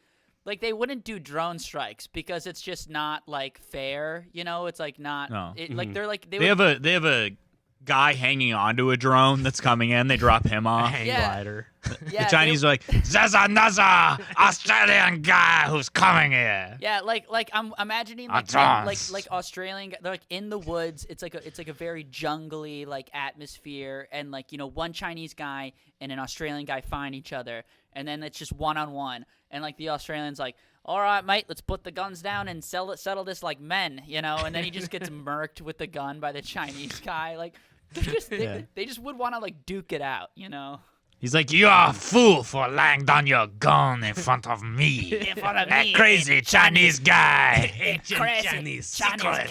they wouldn't do drone strikes because it's just not like fair, you know. It's like not No. like they're like They have a guy hanging onto a drone that's coming in. They drop him off. hang Yeah. glider. yeah, The Chinese are like, there's another Australian guy who's coming here. Yeah, like I'm imagining like Advance. like Australian. They're like in the woods. It's like a very jungly like atmosphere, and like you know one Chinese guy and an Australian guy find each other, and then it's just one-on-one, and like the Australian's like, all right, mate, let's put the guns down and settle this like men, you know, and then he just gets murked with the gun by the Chinese guy. Like they just would want to like duke it out, you know. He's like, you're a fool for laying down your gun in front of me. In front of That me, crazy Chinese guy. Chinese secret.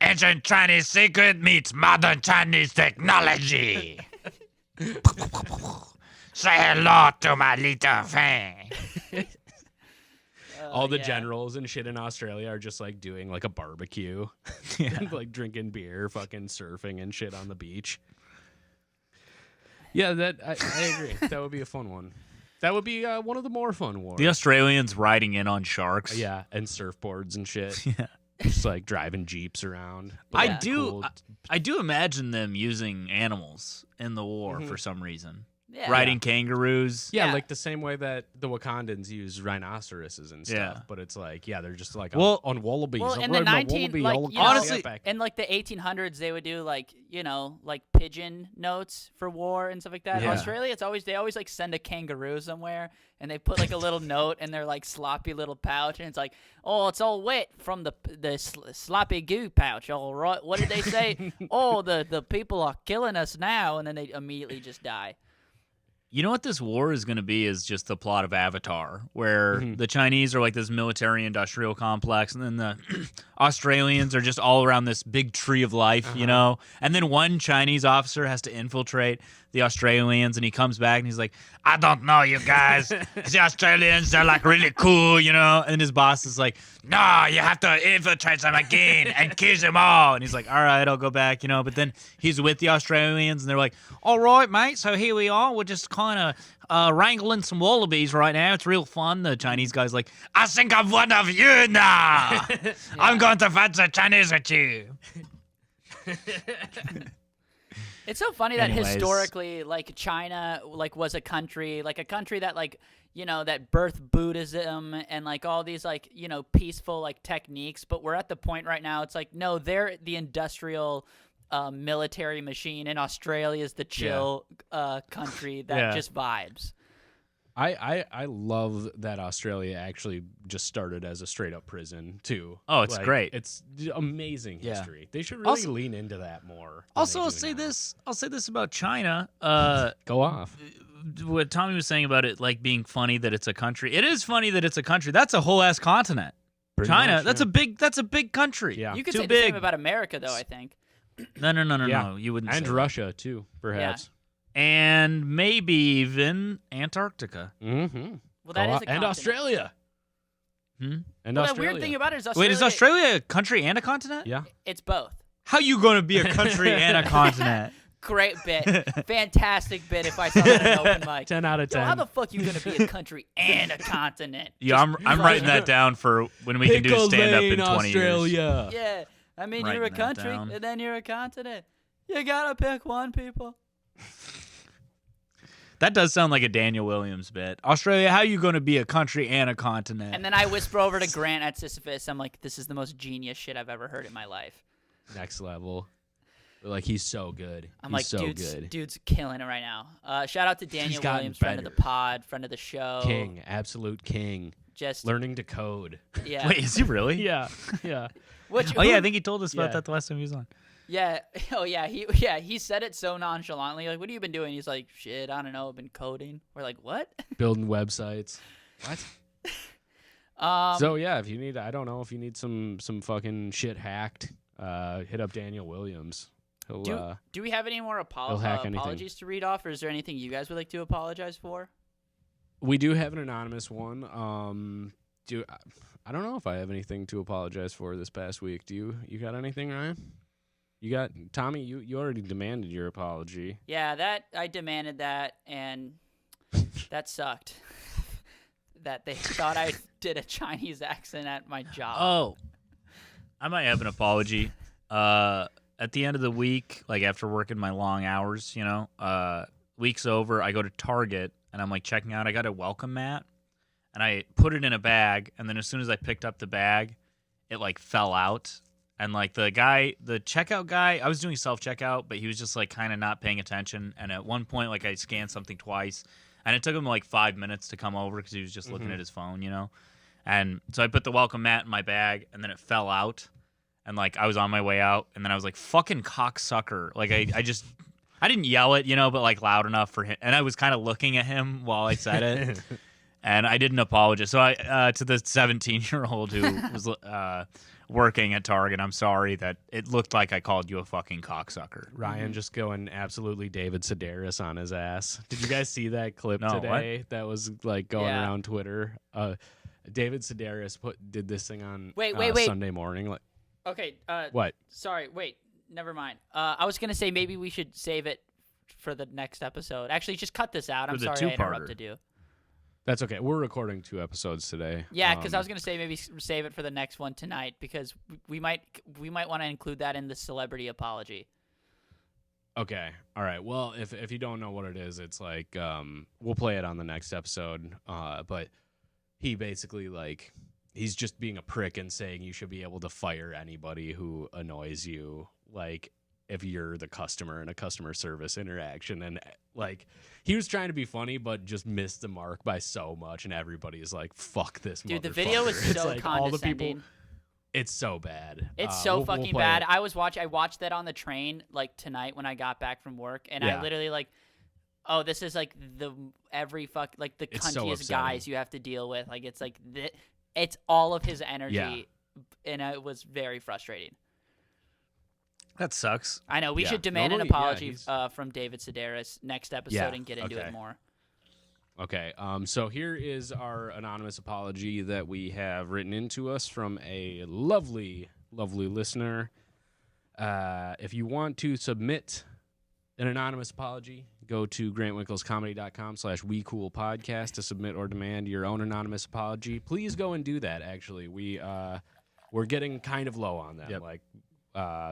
Ancient Chinese secret meets modern Chinese technology. Say hello to my little fan. All the yeah. generals and shit in Australia are just like doing like a barbecue, like drinking beer, fucking surfing and shit on the beach. Yeah, I agree. That would be a fun one. That would be one of the more fun wars. The Australians riding in on sharks. Yeah, and surfboards and shit. Yeah. Just like driving jeeps around. I Yeah. I do imagine them using animals in the war for some reason. Yeah. Riding kangaroos. Yeah, Yeah. like the same way that the Wakandans use rhinoceroses and stuff. Yeah. But it's like, yeah, they're just like Well- on wallabies. Well, I'm in the riding a 19 wallaby like all you know, across the Honestly- outback. in like the 1800s, they would do like you know like pigeon notes for war and stuff like that. Yeah. Australia, they always like send a kangaroo somewhere and they put like a little note in their like sloppy little pouch and it's like, oh, it's all wet from the sloppy goo pouch. All right, what did they say? Oh, the people are killing us now, and then they immediately just die. You know what this war is going to be is just the plot of Avatar, where the Chinese are like this military-industrial complex, and then the Australians are just all around this big tree of life, you know? And then one Chinese officer has to infiltrate the Australians, and he comes back, and he's like, I don't know, you guys. The Australians, they're like really cool, you know? And his boss is like, no, you have to infiltrate them again and kill them all. And he's like, all right, I'll go back, you know? But then he's with the Australians, and they're like, all right, mate, so here we are. We're just kind of wrangling some wallabies right now. It's real fun. The Chinese guy's like, I think I'm one of you now. I'm going to fight the Chinese with you. It's so funny that Anyways. historically, like China, like was a country that like you know that birthed Buddhism and like all these like you know peaceful like techniques. But we're at the point right now. It's like no, they're the industrial military machine, and Australia is the chill country that just vibes. I love that Australia actually just started as a straight up prison too. Oh, it's great. It's amazing Yeah. history. They should really Also- lean into that more. than Also, they I'll do say now. this. I'll say this about China. Go off. What Tommy was saying about it, like being funny that it's a country. It is funny that it's a country. That's a whole ass continent. Pretty China. much, That's yeah. a big country. Yeah. You could Too say the big. same about America, though. I think. No. You wouldn't. And say Russia too, perhaps. that. And maybe even Antarctica. Mm-hmm. Well, that is a and continent. Australia. Hmm? And Well, the Australia. weird thing about it is Australia. Wait, is Australia a country and a continent? Yeah. It's both. How you going to be a country and a continent? Great bit. Fantastic bit if I saw that in an open mic. 10 out of 10. Yo, how the fuck you gonna be a country and a continent? Yeah, I'm writing that down for when we can do stand up in 20 years. Australia. Yeah, I mean, you're a Writing that country down. and then you're a continent. You gotta pick one, people. That does sound like a Daniel Williams bit. Australia, how you going to be a country and a continent? And then I whisper over to Grant at Sisyphus. I'm like, this is the most genius shit I've ever heard in my life. Next level. They're like, he's so good. I'm He's like, so dude's, good. dude's killing it right now. Shout out to Daniel gotten Williams, friend of the better. pod, friend of the show. King. Absolute king. Just Learning to code. yeah. Wait, is he really? Yeah. Yeah. Which, Oh yeah, I think he told us about Yeah. that the last time he was on. Yeah. Oh yeah. He said it so nonchalantly. Like, what have you been doing? He's like, shit, I don't know. I've been coding. We're like, what? Building websites. What? So yeah, if you need, I don't know, if you need some fucking shit hacked, hit up Daniel Williams. He'll do we have any more he'll hack anything. apologies to read off, or is there anything you guys would like to apologize for? We do have an anonymous one. I don't know if I have anything to apologize for this past week. Do you got anything, Ryan? You got Tommy, you already demanded your apology. Yeah, that I demanded that, and that sucked. That they thought I did a Chinese accent at my job. Oh, I might have an apology. At the end of the week, like after working my long hours, week's over, I go to Target and I'm like checking out. I got a welcome mat and I put it in a bag. And then as soon as I picked up the bag, it like fell out. And like the checkout guy, I was doing self-checkout, but he was just like kind of not paying attention. And at one point, like I scanned something twice and it took him like 5 minutes to come over because he was just looking at his phone, And so I put the welcome mat in my bag and then it fell out. And like I was on my way out and then I was like, fucking cocksucker. Like I didn't yell it, but like loud enough for him. And I was kind of looking at him while I said it. And I didn't apologize. So I to the 17-year-old who was working at Target, I'm sorry that it looked like I called you a fucking cocksucker. Ryan just going absolutely David Sedaris on his ass. Did you guys see that clip No, today that was like going Yeah. around Twitter? David Sedaris did this thing on Wait. Sunday morning. Like, Okay. what? Sorry. Wait. Never mind. I was gonna say maybe we should save it for the next episode. Actually, just cut this out. I'm For the sorry I two-parter. interrupted you. That's okay. We're recording 2 episodes today. Yeah, because I was gonna say maybe save it for the next one tonight because we might want to include that in the celebrity apology. Okay. All right. Well, if you don't know what it is, it's like we'll play it on the next episode. But he basically like he's just being a prick and saying you should be able to fire anybody who annoys you, like if you're the customer in a customer service interaction. And like he was trying to be funny, but just missed the mark by so much, and everybody is like, "Fuck this Dude, the motherfucker." video was It's so like all the condescending. people. It's so bad. It's so we'll fucking play bad. it. I watched that on the train like tonight when I got back from work, and Yeah. I literally like, oh, this is like the It's so cuntiest upsetting. guys you have to deal with. Like it's like it's all of his energy, Yeah. and it was very frustrating. That sucks. I know we Yeah. should demand Normally, an apology he's- from David Sedaris next episode Yeah, and get into okay. it more. Okay, so here is our anonymous apology that we have written into us from a lovely, lovely listener. If you want to submit an anonymous apology, go to grantwinklescomedy.com/wecoolpodcast to submit or demand your own anonymous apology. Please go and do that, actually. We're getting kind of low on them. Yep.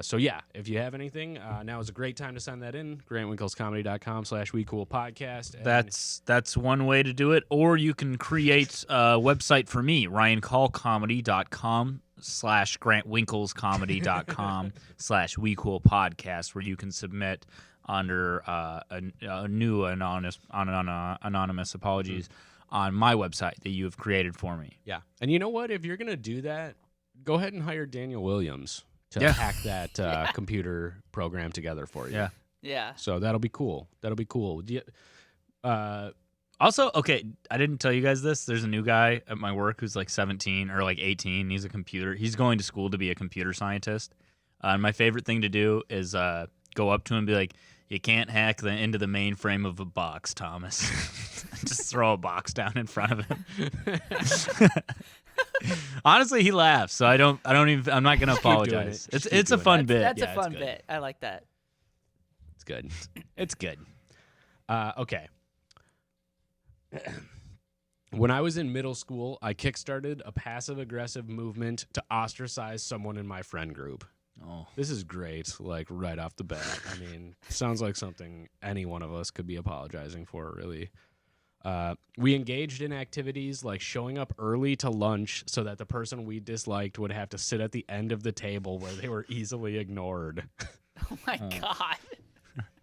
So yeah, if you have anything, now is a great time to send that in. grantwinklescomedy.com/wecoolpodcast. That's one way to do it. Or you can create a website for me, ryancallcomedy.com/grantwinklescomedy.com/wecoolpodcast, where you can submit under a new anonymous apologies on my website that you have created for me. Yeah. And you know what? If you're going to do that, go ahead and hire Daniel Williams to Yeah. hack that computer program together for you. Yeah. Yeah. So that'll be cool. Do you, Also, okay, I didn't tell you guys this. There's a new guy at my work who's like 17 or like 18. He's going to school to be a computer scientist. And my favorite thing to do is go up to him and be like, "You can't hack into the mainframe of a box, Thomas." Just throw a box down in front of him. Honestly, he laughs, so I'm not gonna apologize. It's a fun bit. That's Yeah, a fun good. bit. I like that. It's good. It's good. Okay. When I was in middle school, I kickstarted a passive-aggressive movement to ostracize someone in my friend group. Oh, This is great, like right off the bat. I mean, sounds like something any one of us could be apologizing for, really. We engaged in activities like showing up early to lunch so that the person we disliked would have to sit at the end of the table where they were easily ignored. Oh my god.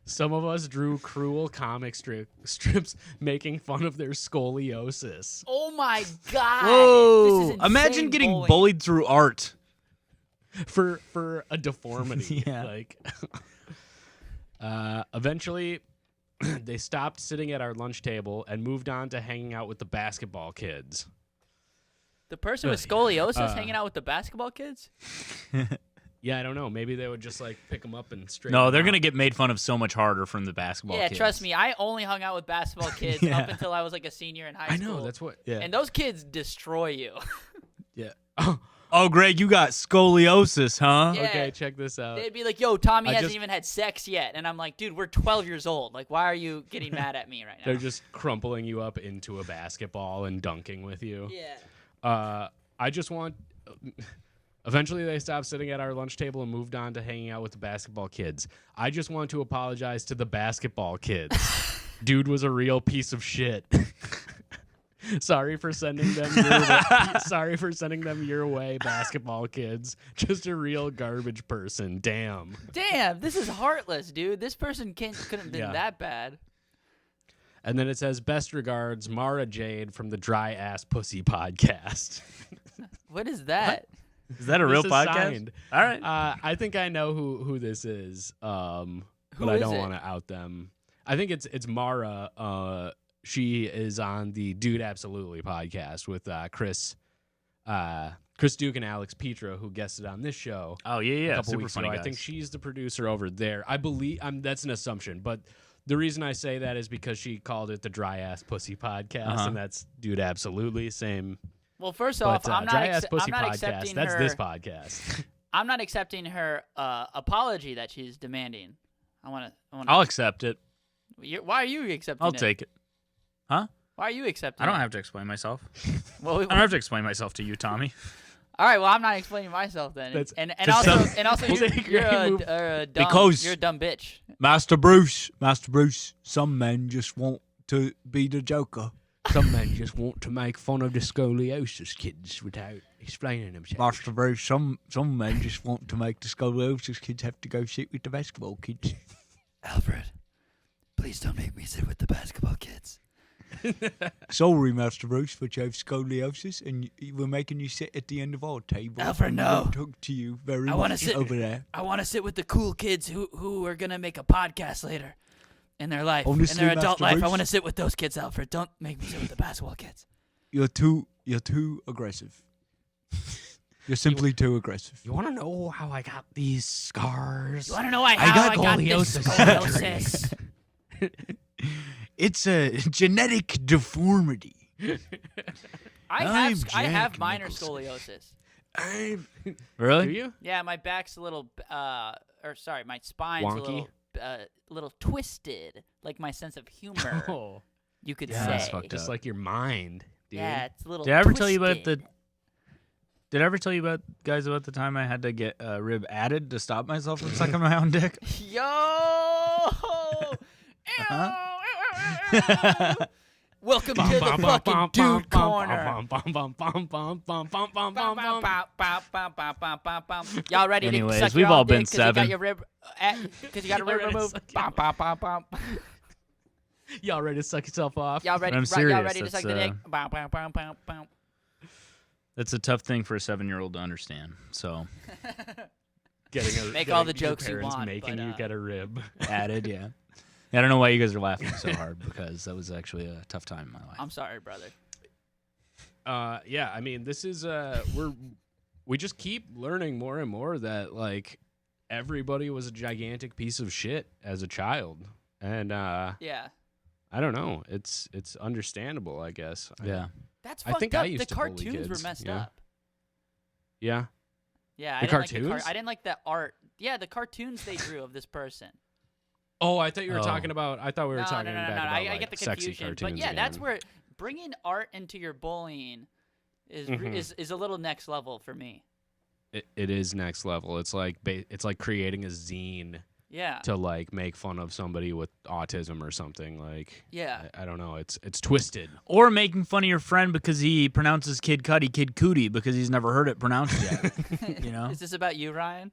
Some of us drew cruel comic strips making fun of their scoliosis. Oh my god. whoa! This is Imagine insane getting bullying. bullied through art. For a deformity. Yeah. Like eventually they stopped sitting at our lunch table and moved on to hanging out with the basketball kids. The person with scoliosis hanging out with the basketball kids? Yeah, I don't know. Maybe they would just like pick them up and straighten No, them they're out. gonna get made fun of so much harder from the basketball Yeah, kids. trust me. I only hung out with basketball kids Yeah. up until I was like a senior in high I school. know, that's what. Yeah. And those kids destroy you. Yeah. Oh, Greg, you got scoliosis, huh? Yeah. Okay, check this out. They'd be like, "Yo, Tommy I hasn't just- even had sex yet," and I'm like, "Dude, we're 12 years old. Like, why are you getting mad at me right now?" They're just crumpling you up into a basketball and dunking with you. Yeah. I just want. Eventually, they stopped sitting at our lunch table and moved on to hanging out with the basketball kids. I just want to apologize to the basketball kids. Dude was a real piece of shit. Sorry for sending them your way. Sorry for sending them your way, basketball kids. Just a real garbage person. Damn. Damn, this is heartless, dude. This person couldn't have been Yeah. that bad. And then it says, best regards, Mara Jade from the Dry Ass Pussy podcast. What is that? Is that a real This is podcast? signed. All right. I think I know who this is, but Who I is don't it? want to out them. I think it's Mara. She is on the Dude Absolutely podcast with Chris Duke and Alex Petra, who guested on this show Oh yeah. a couple Super weeks funny ago. guys. I think she's the producer over there. I believe that's an assumption, but the reason I say that is because she called it the Dry Ass Pussy podcast, and that's Dude Absolutely same. Well, first off, But I'm Dry not, Ass Pussy I'm not podcast. accepting That's her. this podcast. I'm not accepting her apology that she's demanding. I want to. I'll accept it. Why are you accepting I'll it? take it. Huh? Why are you accepting I don't it? have to explain myself. Well, I don't have to explain myself to you, Tommy. all right. Well, I'm not explaining myself then. That's- And Just also We'll you're, take you're, a a, move. dumb, Because- you're a dumb bitch. Master Bruce, some men just want to be the Joker. Some men just want to make fun of the scoliosis kids without explaining themselves. Master Bruce, some men just want to make the scoliosis kids have to go sit with the basketball kids. Alfred, please don't make me sit with the basketball kids. Sorry, Master Bruce, but you have scoliosis, and we're making you sit at the end of our table. Alfred, and we no. won't talk to you very I wanna much sit- over there. I want to sit with the cool kids who are gonna make a podcast later in their life, Honestly, in their adult Master life. I Bruce- want to sit with those kids, Alfred. Don't make me sit with the basketball kids. You're too aggressive. You're simply too aggressive. You want to know how I got these scars? You want to know how I got this scoliosis. scoliosis? It's a genetic deformity. I I'm have Jack minor Nicholson. scoliosis. Really? Do you? Yeah, my back's a little, my spine's Wonky? a little twisted, like my sense of humor. Oh, You could Yeah, that's say. fucked just up. like your mind, dude. Yeah, it's a little. Did I ever tell you about twisted. Did I ever tell you about the time I had to get a rib added to stop myself from sucking my own dick? Yo! Welcome to the fucking dude corner. Y'all ready Anyways, to suck we've your all own been dick 'cause you got seven. your rib, because you got a rib Y'all ready to removed? suck your- Bum, bum, bum, bum. Y'all ready to suck yourself off? Y'all ready? I'm Y'all serious, ready to suck the that's, dick? Bum, bum, bum, bum, bum. That's a tough thing for a 7-year-old to understand. So Getting a, Make getting all the your jokes you parents want, making but, you get a rib. added, yeah. I don't know why you guys are laughing so hard because that was actually a tough time in my life. I'm sorry, brother. Yeah, I mean, this is we just keep learning more and more that like everybody was a gigantic piece of shit as a child, and Yeah. I don't know. It's understandable, I guess. Yeah. That's I fucked think up. I used The to bully cartoons were kids, messed yeah. up. Yeah. Yeah, The I didn't like cartoons? I didn't like the art. Yeah, the cartoons they drew of this person. Oh, I thought you were Oh. talking about. I thought we were No, talking no, back no, no. about I like get the sexy confusion, cartoons. but yeah, that's again. where bringing art into your bullying is Mhm. is a little next level for me. It is next level. It's like it's like creating a zine Yeah. to like make fun of somebody with autism or something. Like Yeah. I don't know. It's twisted. Or making fun of your friend because he pronounces Kid Cudi Kid Cootie because he's never heard it pronounced yet. You know? Is this about you, Ryan?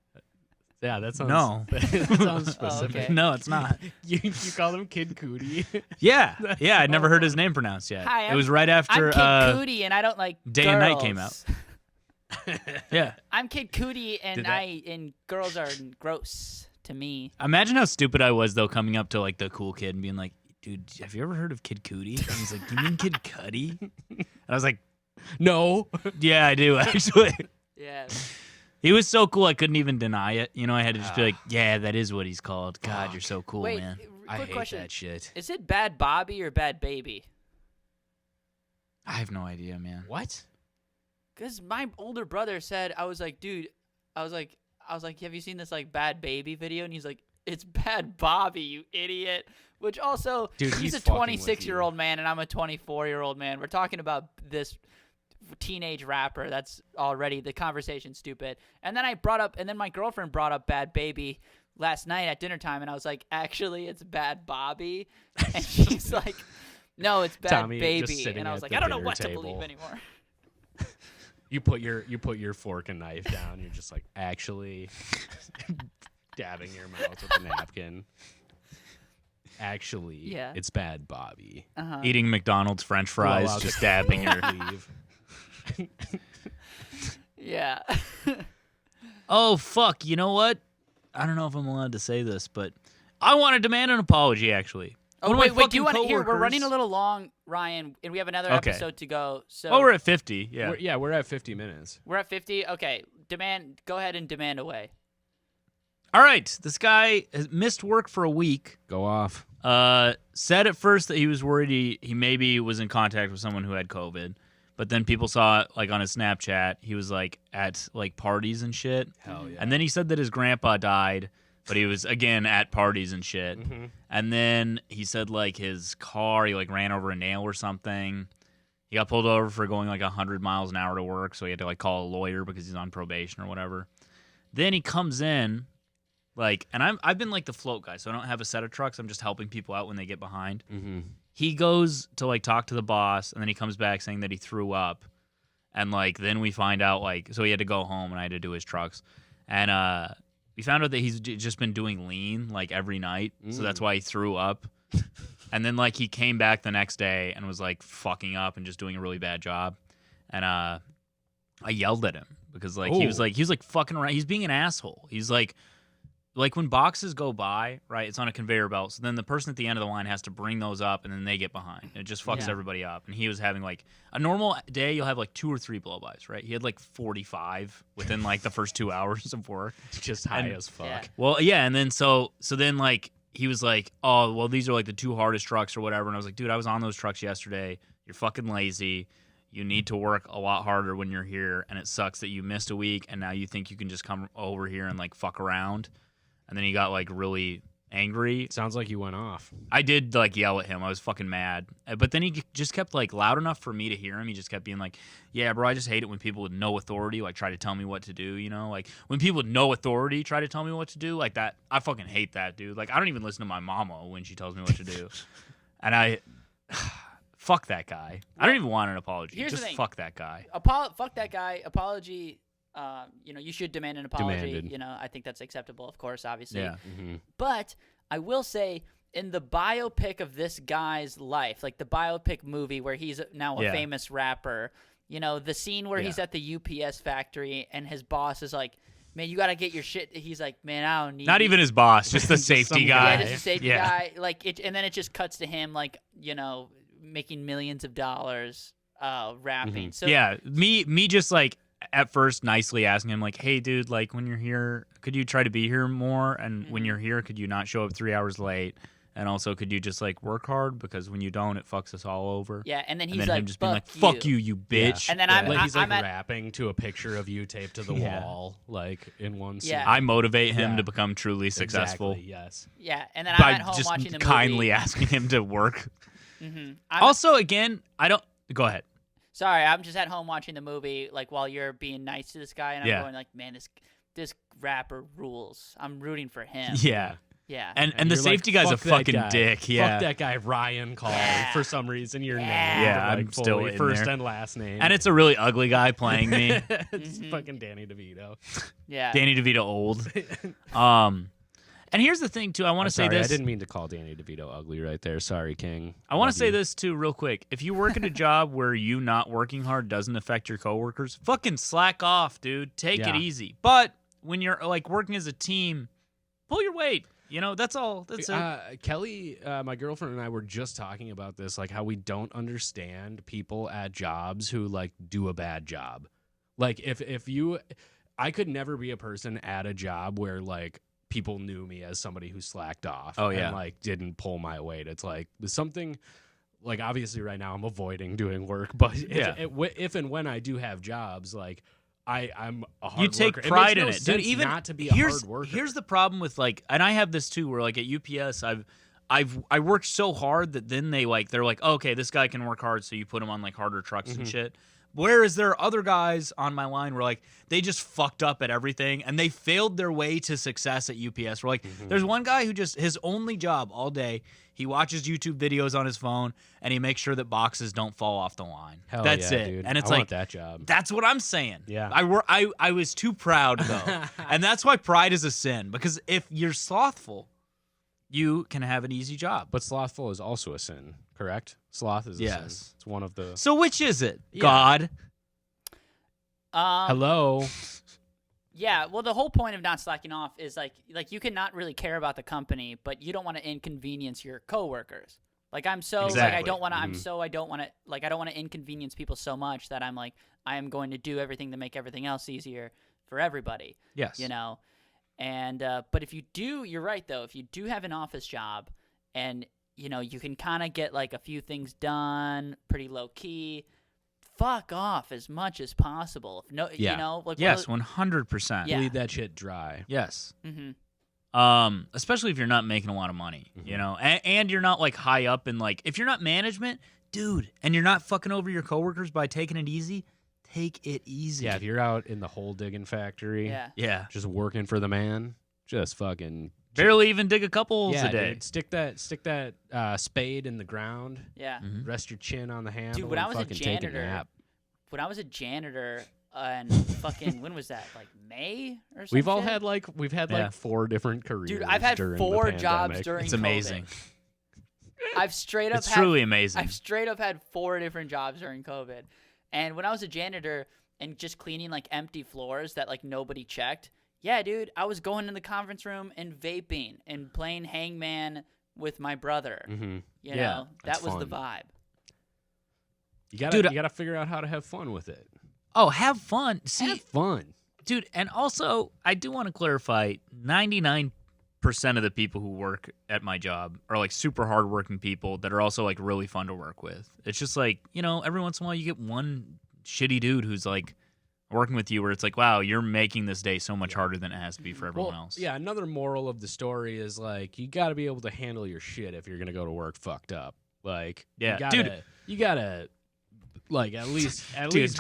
Yeah, that sounds No. that sounds Oh, specific. okay. No, it's not. You call him Kid Cootie. Yeah, I'd never heard his name pronounced yet. Hi, it was right after I'm Kid Cootie, and I don't like Day girls. and Night came out. Yeah. I'm Kid Cootie, and Did that- and girls are gross to me. Imagine how stupid I was though, coming up to like the cool kid and being like, "Dude, have you ever heard of Kid Cootie?" And he's like, "You mean Kid Cudi?" And I was like, No. "Yeah, I do actually." Yeah. He was so cool, I couldn't even deny it. You know, I had to just be like, "Yeah, that is what he's called." God, Fuck. you're so cool, Wait, man. I quick hate question: that shit. Is it Bad Bobby or Bad Baby? I have no idea, man. What? Because my older brother said, I was like, dude, I was like, have you seen this like Bad Baby video? And he's like, it's Bad Bobby, you idiot. Which also, Dude, he's he's a fucking with 26-year-old man, and I'm a 24-year-old man. We're talking about this teenage rapper. That's already the conversation stupid. And then my girlfriend brought up Bad Baby last night at dinner time, and I was like, actually, it's Bad Bobby. And she's like, no, it's Bad Tommy just Baby. sitting And I was at like, the I don't know dinner what to table. believe anymore. You put your fork and knife down. You're just like actually dabbing your mouth with a napkin. Actually, Yeah. it's Bad Bobby. Uh-huh. Eating McDonald's French Blow fries, out just the dabbing your. leave. Yeah. Oh fuck! You know what? I don't know if I'm allowed to say this, but I want to demand an apology. Actually. Oh, One of my wait, do you fucking want to hear? We're coworkers- running a little long, Ryan, and we have another Okay. episode to go. So Oh, we're at 50. Yeah. We're at 50 minutes. we're at 50. Okay, go ahead and demand away. All right. This guy has missed work for a week. Go off. Said at first that he was worried he maybe was in contact with someone who had COVID, but then people saw it like on his Snapchat. He was like at like parties and shit. Hell yeah. And then he said that his grandpa died, but he was again at parties and shit. Mm-hmm. And then he said like his car, he like ran over a nail or something. He got pulled over for going like 100 miles an hour to work, so he had to like call a lawyer because he's on probation or whatever. Then he comes in, like, and I've been like the float guy, so I don't have a set of trucks. I'm just helping people out when they get behind. Mm-hmm. He goes to like talk to the boss, and then he comes back saying that he threw up, and like then we find out like so he had to go home, and I had to do his trucks, and we found out that he's just been doing lean like every night, so that's why he threw up. And then like he came back the next day and was like fucking up and just doing a really bad job, and I yelled at him because like he was like fucking around. He's being an asshole. He's like when boxes go by, right? It's on a conveyor belt, so then the person at the end of the line has to bring those up, and then they get behind. It just fucks Yeah. everybody up. And he was having like a normal day, you'll have like 2 or 3 blow-bys, right? He had like 45 within like the first 2 hours of work. Just high And- as fuck. Yeah. Well, yeah, and then so then like he was like, "Oh, well, these are like the 2 hardest trucks or whatever." And I was like, "Dude, I was on those trucks yesterday. You're fucking lazy. You need to work a lot harder when you're here, and it sucks that you missed a week and now you think you can just come over here and like fuck around." And then he got like really angry. Sounds like you went off. I did like yell at him. I was fucking mad. But then he just kept like loud enough for me to hear him. He just kept being like, "Yeah, bro, I just hate it when people with no authority like try to tell me what to do, you know? Like when people with no authority try to tell me what to do, like that, I fucking hate that, dude. Like I don't even listen to my mama when she tells me what to do." And I fuck that guy. I don't even want an apology. Here's the just thing. fuck that guy. Fuck that guy. Apology. You should demand an apology. Demanded. You know, I think that's acceptable, of course, obviously. Yeah. Mm-hmm. But I will say, in the biopic of this guy's life, like the biopic movie where he's now a Yeah. famous rapper, you know, the scene where he's Yeah. at the UPS factory and his boss is like, "Man, you got to get your shit." He's like, "Man, I don't need Not even his boss, just the Just safety some guy. Yeah, just a safety Yeah. guy. Like it, and then it just cuts to him, like, you know, making millions of dollars rapping. So Yeah, me just like at first nicely asking him like, hey, dude, like when you're here, could you try to be here more? And when you're here, could you not show up 3 hours late? And also, could you just like work hard? Because when you don't, it fucks us all over. Yeah, and then he's and then like, him just being like, fuck you, you bitch. Yeah. And then he's like I'm at, rapping to a picture of you taped to the wall, like in one scene. Yeah. I motivate him to become truly successful. Exactly, yes. Yeah, and then By I'm at home just watching the kindly movie. asking him to work. I'm Also, again, I don't. Go ahead. Sorry, I'm just at home watching the movie, like while you're being nice to this guy, and I'm Yeah. going like, man, this rapper rules. I'm rooting for him. Yeah. Yeah. And the you're safety like, guy's a "Fuck that fucking guy. dick. Yeah. Fuck that guy, Ryan called. Yeah. For some reason, your name. Yeah, but, like, I'm still fully in first there. and last name. And it's a really ugly guy playing me. it's fucking Danny DeVito. Yeah. Danny DeVito old. And here's the thing too. I want to say Sorry, this. I didn't mean to call Danny DeVito ugly right there. Sorry, King. I want Love to say you. this too, real quick. If you work at a job where you not working hard doesn't affect your coworkers, fucking slack off, dude. Take it Yeah. easy. But when you're like working as a team, pull your weight. You know, that's all. That's it. Kelly, my girlfriend and I were just talking about this, like how we don't understand people at jobs who like do a bad job. Like I could never be a person at a job where like people knew me as somebody who slacked off. Oh, yeah. And like didn't pull my weight. It's like there's something like obviously right now I'm avoiding doing work, but if and when I do have jobs, like I'm a hard You take worker. pride it in makes it, no dude. sense Even not to be a hard worker. Here's the problem with like, and I have this too, where like at UPS, I worked so hard that then they're like, oh, okay, this guy can work hard, so you put him on like harder trucks and shit. Whereas there are other guys on my line where like they just fucked up at everything and they failed their way to success at UPS. We're like, there's one guy who just his only job all day, he watches YouTube videos on his phone and he makes sure that boxes don't fall off the line. Hell That's yeah, it. dude. And it's I like want that job. That's what I'm saying. Yeah. I was too proud though. And that's why pride is a sin, because if you're slothful, you can have an easy job. But slothful is also a sin, correct? Sloth is a sin. Yes. It's one of the... So which is it? Yeah. God. Hello? Yeah, well, the whole point of not slacking off is like you can not really care about the company, but you don't want to inconvenience your coworkers. Like I'm so like I Exactly. don't want to I don't want to like I don't want to inconvenience people so much that I'm like I am going to do everything to make everything else easier for everybody. Yes. You know. And but if you do, you're right though. If you do have an office job and you know, you can kind of get like a few things done pretty low key, fuck off as much as possible. If no, Yeah. you know, like Yes, 100%. Yeah. Bleed that shit dry. Yes. Mm-hmm. Especially if you're not making a lot of money, you know, and you're not like high up in like, if you're not management, dude, and you're not fucking over your coworkers by taking it easy, take it easy. Yeah, if you're out in the hole digging factory, Yeah. just working for the man, just fucking... Barely even dig a couple holes yeah, a day. dude, stick that spade in the ground, Yeah. rest your chin on the handle, Dude, when I and was a fucking take a janitor, nap. and fucking when was that? Like May or something? We've had Yeah. like 4 different careers. Dude, I've had during 4 the jobs pandemic. during It's COVID. amazing. I've straight up It's had, truly amazing. I've straight up had 4 different jobs during COVID. And when I was a janitor and just cleaning like empty floors that like nobody checked, yeah, dude, I was going in the conference room and vaping and playing Hangman with my brother. Mm-hmm. You Yeah, know, that's that was the fun. vibe. You Dude, gotta figure out how to have fun with it. Oh, have fun. See, Have fun. dude, and also I do want to clarify, 99% of the people who work at my job are like super hardworking people that are also like really fun to work with. It's just like, you know, every once in a while you get one shitty dude who's like working with you where it's like, wow, you're making this day so much harder than it has to be for everyone else. Yeah, another moral of the story is like you got to be able to handle your shit if you're gonna go to work fucked up. Like, Yeah, you gotta like at least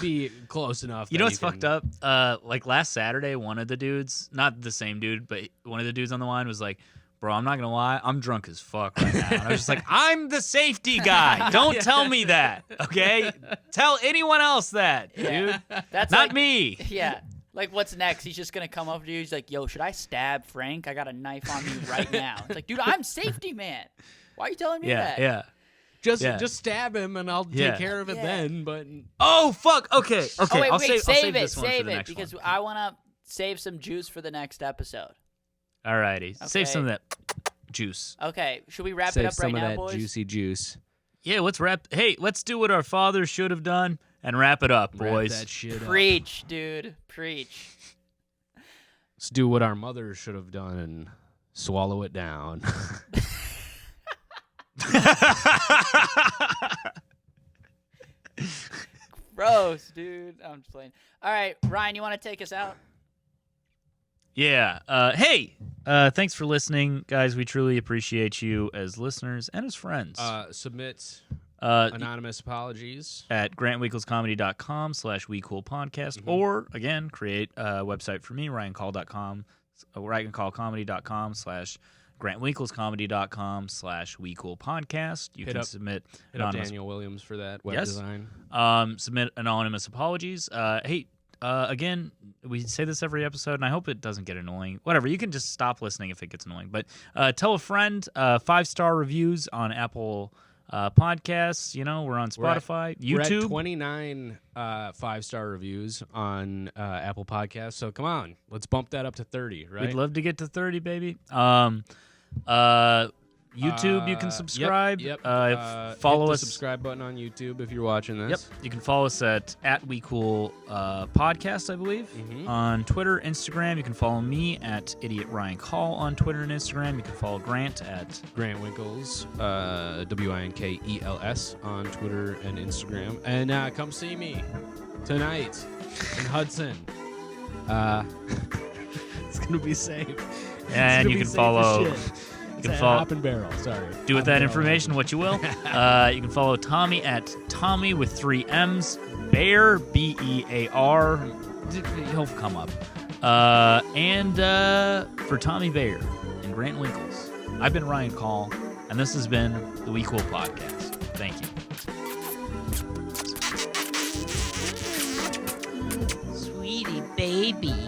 be close enough. You that know what's can- fucked up? Like last Saturday, one of the dudes, not the same dude, but one of the dudes on the line was like, bro, I'm not gonna lie, I'm drunk as fuck right now. And I was just like, I'm the safety guy. Don't tell me that, okay? Tell anyone else that, dude. That's Not like, me. Yeah. Like, what's next? He's just going to come up to you. He's like, yo, should I stab Frank? I got a knife on me right now. It's like, dude, I'm safety man. Why are you telling me that? Yeah. Just stab him and I'll Yeah. take care of it Yeah. then. But Oh fuck. Okay. Oh, wait, I'll wait, save it. this one for Save the it. next Because one. I want to save some juice for the next episode. Alrighty. Save Okay. some of that juice. Okay. Should we wrap save it up some right of now, that boys? juicy juice. Yeah, let's wrap. Hey, let's do what our fathers should have done. and wrap it up, Wrap boys. that shit up. Preach, dude. Preach. Let's do what our mothers should have done and swallow it down. Gross, dude. I'm just playing. All right, Ryan, you want to take us out? Yeah. Hey, thanks for listening, guys. We truly appreciate you as listeners and as friends. Submit Uh, anonymous apologies. at grantwinkelscomedy.com/wecoolpodcast, or again, create a website for me, ryancall.com, ryancallcomedy.com/grantwinkelscomedy.com/wecoolpodcast. You can submit Hit up anonymous. Daniel Williams for that web Yes. design. Submit anonymous apologies. Hey, again, we say this every episode, and I hope it doesn't get annoying. Whatever, you can just stop listening if it gets annoying. But tell a friend. 5-star reviews on Apple podcasts. You know, we're on Spotify, We're at YouTube. 29 5-star reviews on Apple Podcasts. So come on, let's bump that up to 30, right? We'd love to get to 30, baby. YouTube, you can subscribe. Yep. Follow hit the us. subscribe button on YouTube if you're watching this. Yep. You can follow us at WeCool Podcast, I believe, on Twitter, Instagram. You can follow me at Idiot Ryan Call on Twitter and Instagram. You can follow Grant at Grant Winkles, WINKELS on Twitter and Instagram. And come see me tonight in Hudson. It's going to be safe. And you can follow. You can follow Hop and Barrel. Sorry. Do with that information what you will. You can follow Tommy at Tommy with 3 M's. Bear, BEAR. He'll come up. And for Tommy Bear and Grant Winkles, I've been Ryan Call, and this has been the We Cool Podcast. Thank you. Sweetie baby.